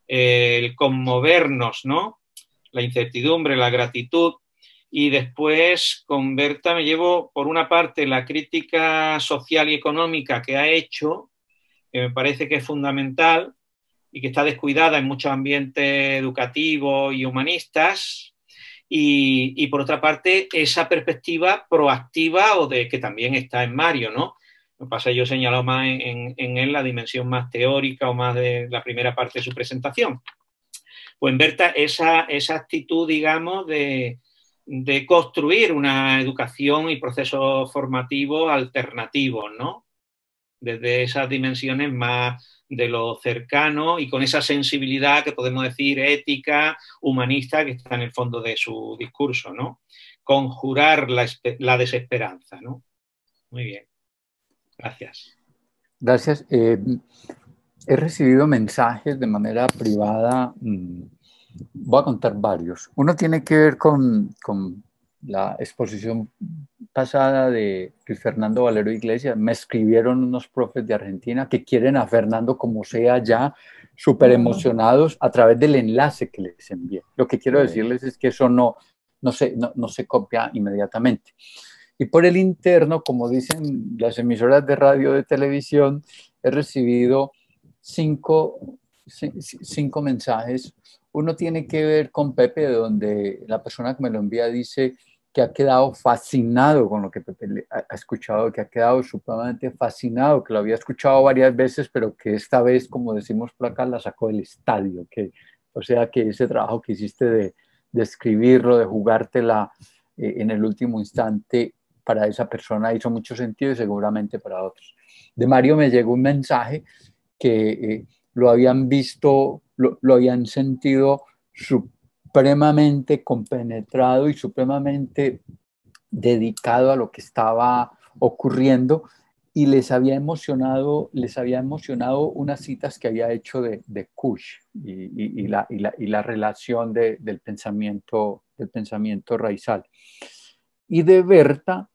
el conmovernos, ¿no? La incertidumbre, la gratitud. Y después con Berta me llevo, por una parte, la crítica social y económica que ha hecho, que me parece que es fundamental y que está descuidada en muchos ambientes educativos y humanistas. Y por otra parte, esa perspectiva proactiva o de que también está en Mario, ¿no? Lo que pasa es que yo he señalado más en él la dimensión más teórica o más de la primera parte de su presentación. Pues en Berta, esa actitud, digamos, de construir una educación y procesos formativos alternativos, ¿no? Desde esas dimensiones más de lo cercano y con esa sensibilidad que podemos decir ética, humanista, que está en el fondo de su discurso, ¿no? Conjurar la desesperanza, ¿no? Muy bien. Gracias. Gracias. He recibido mensajes de manera privada. Voy a contar varios. Uno tiene que ver con la exposición pasada de Luis Fernando Valero Iglesias. Me escribieron unos profes de Argentina que quieren a Fernando como sea ya, súper emocionados a través del enlace que les envié. Lo que quiero decirles es que eso no se copia inmediatamente. Y por el interno, como dicen las emisoras de radio, de televisión, he recibido cinco mensajes. Uno tiene que ver con Pepe, donde la persona que me lo envía dice que ha quedado fascinado con lo que Pepe ha escuchado, que ha quedado supremamente fascinado, que lo había escuchado varias veces, pero que esta vez, como decimos por acá, la sacó del estadio. O sea, que ese trabajo que hiciste de escribirlo, de jugártela en el último instante, para esa persona hizo mucho sentido y seguramente para otros. De Mario me llegó un mensaje que lo habían visto, lo habían sentido supremamente compenetrado y supremamente dedicado a lo que estaba ocurriendo, y les había emocionado unas citas que había hecho de Kush y la relación del pensamiento raizal. Y de Berta,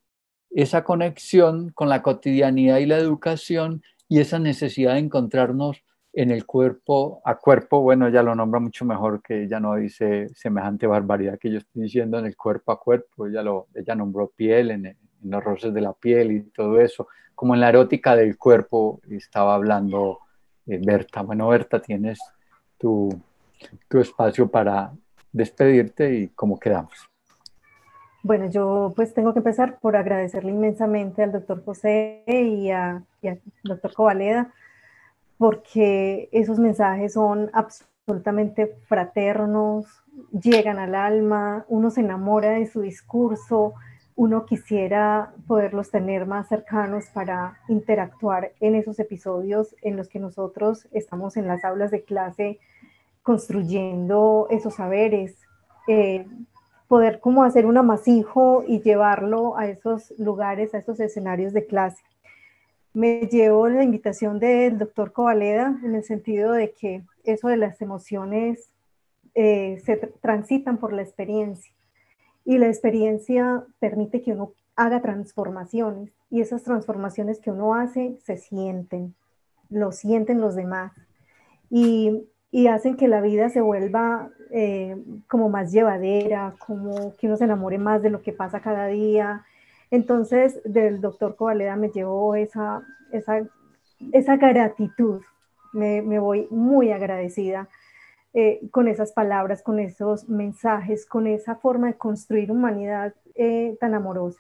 esa conexión con la cotidianidad y la educación y esa necesidad de encontrarnos en el cuerpo a cuerpo. Bueno, ella lo nombra mucho mejor, que ella no dice semejante barbaridad que yo estoy diciendo, en el cuerpo a cuerpo. Ella nombró piel, en los roces de la piel y todo eso. Como en la erótica del cuerpo estaba hablando Berta. Bueno, Berta, tienes tu espacio para despedirte y cómo quedamos. Bueno, yo pues tengo que empezar por agradecerle inmensamente al doctor José y al doctor Covaleda, porque esos mensajes son absolutamente fraternos, llegan al alma, uno se enamora de su discurso, uno quisiera poderlos tener más cercanos para interactuar en esos episodios en los que nosotros estamos en las aulas de clase construyendo esos saberes, poder como hacer un amasijo y llevarlo a esos lugares, a esos escenarios de clase. Me llevo la invitación del doctor Covaleda en el sentido de que eso de las emociones se transitan por la experiencia y la experiencia permite que uno haga transformaciones y esas transformaciones que uno hace se sienten, lo sienten los demás y hacen que la vida se vuelva como más llevadera, como que uno se enamore más de lo que pasa cada día. Entonces, del doctor Covaleda me llevo esa gratitud, me voy muy agradecida con esas palabras, con esos mensajes, con esa forma de construir humanidad tan amorosa.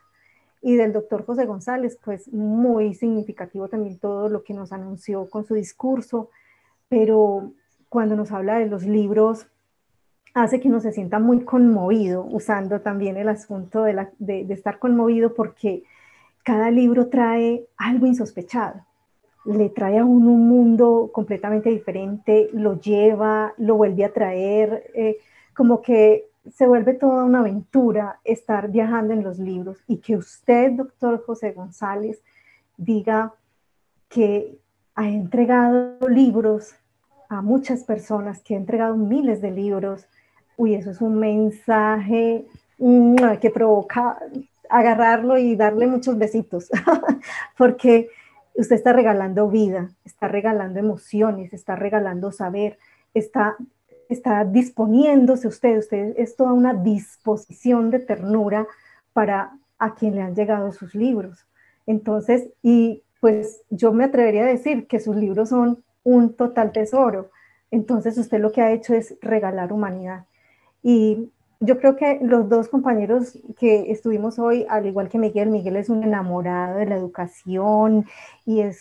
Y del doctor José González, pues muy significativo también todo lo que nos anunció con su discurso, pero cuando nos habla de los libros, hace que uno se sienta muy conmovido, usando también el asunto de estar conmovido porque cada libro trae algo insospechado, le trae a uno un mundo completamente diferente, lo lleva, lo vuelve a traer, como que se vuelve toda una aventura estar viajando en los libros y que usted, doctor José González, diga que ha entregado libros a muchas personas, que ha entregado miles de libros. Uy, eso es un mensaje que provoca agarrarlo y darle muchos besitos, porque usted está regalando vida, está regalando emociones, está regalando saber, está disponiéndose usted es toda una disposición de ternura para a quien le han llegado sus libros. Entonces, y pues yo me atrevería a decir que sus libros son un total tesoro. Entonces usted lo que ha hecho es regalar humanidad. Y yo creo que los dos compañeros que estuvimos hoy, al igual que Miguel es un enamorado de la educación y o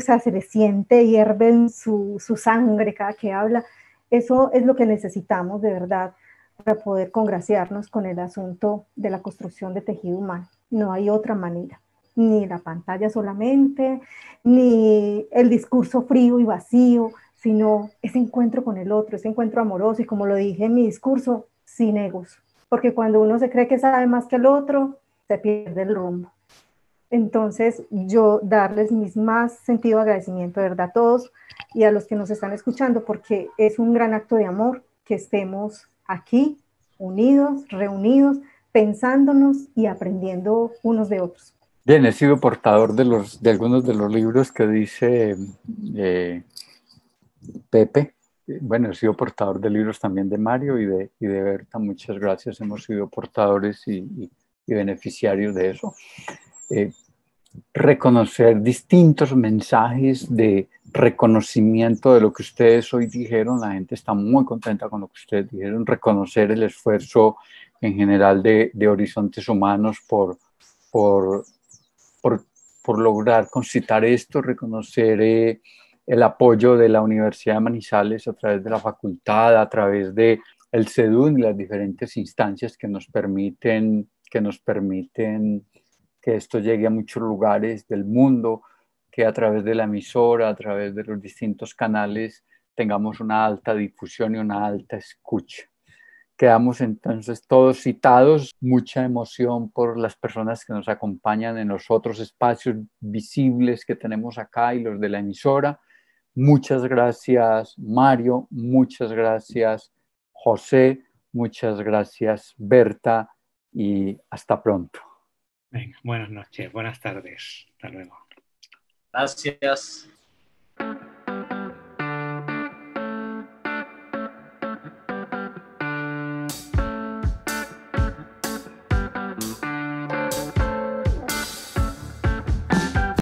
sea, se le siente, hierve en su sangre cada que habla. Eso es lo que necesitamos de verdad para poder congraciarnos con el asunto de la construcción de tejido humano. No hay otra manera, ni la pantalla solamente, ni el discurso frío y vacío, sino ese encuentro con el otro, ese encuentro amoroso y como lo dije en mi discurso, sin egos, porque cuando uno se cree que sabe más que el otro, se pierde el rumbo. Entonces, yo darles mis más sentido agradecimiento, de verdad, a todos y a los que nos están escuchando, porque es un gran acto de amor que estemos aquí, unidos, reunidos, pensándonos y aprendiendo unos de otros. Bien, he sido portador de algunos de los libros que dice Pepe. Bueno, he sido portador de libros también de Mario y de Berta. Muchas gracias. Hemos sido portadores y beneficiarios de eso. Reconocer distintos mensajes de reconocimiento de lo que ustedes hoy dijeron. La gente está muy contenta con lo que ustedes dijeron. Reconocer el esfuerzo en general de Horizontes Humanos por lograr concitar esto, reconocer el apoyo de la Universidad de Manizales a través de la facultad, a través de el CEDUN y las diferentes instancias que nos permiten que esto llegue a muchos lugares del mundo, que a través de la emisora, a través de los distintos canales, tengamos una alta difusión y una alta escucha. Quedamos entonces todos citados, mucha emoción por las personas que nos acompañan en los otros espacios visibles que tenemos acá y los de la emisora. Muchas gracias, Mario, muchas gracias, José, muchas gracias, Berta, y hasta pronto. Venga, buenas noches, buenas tardes, hasta luego. Gracias.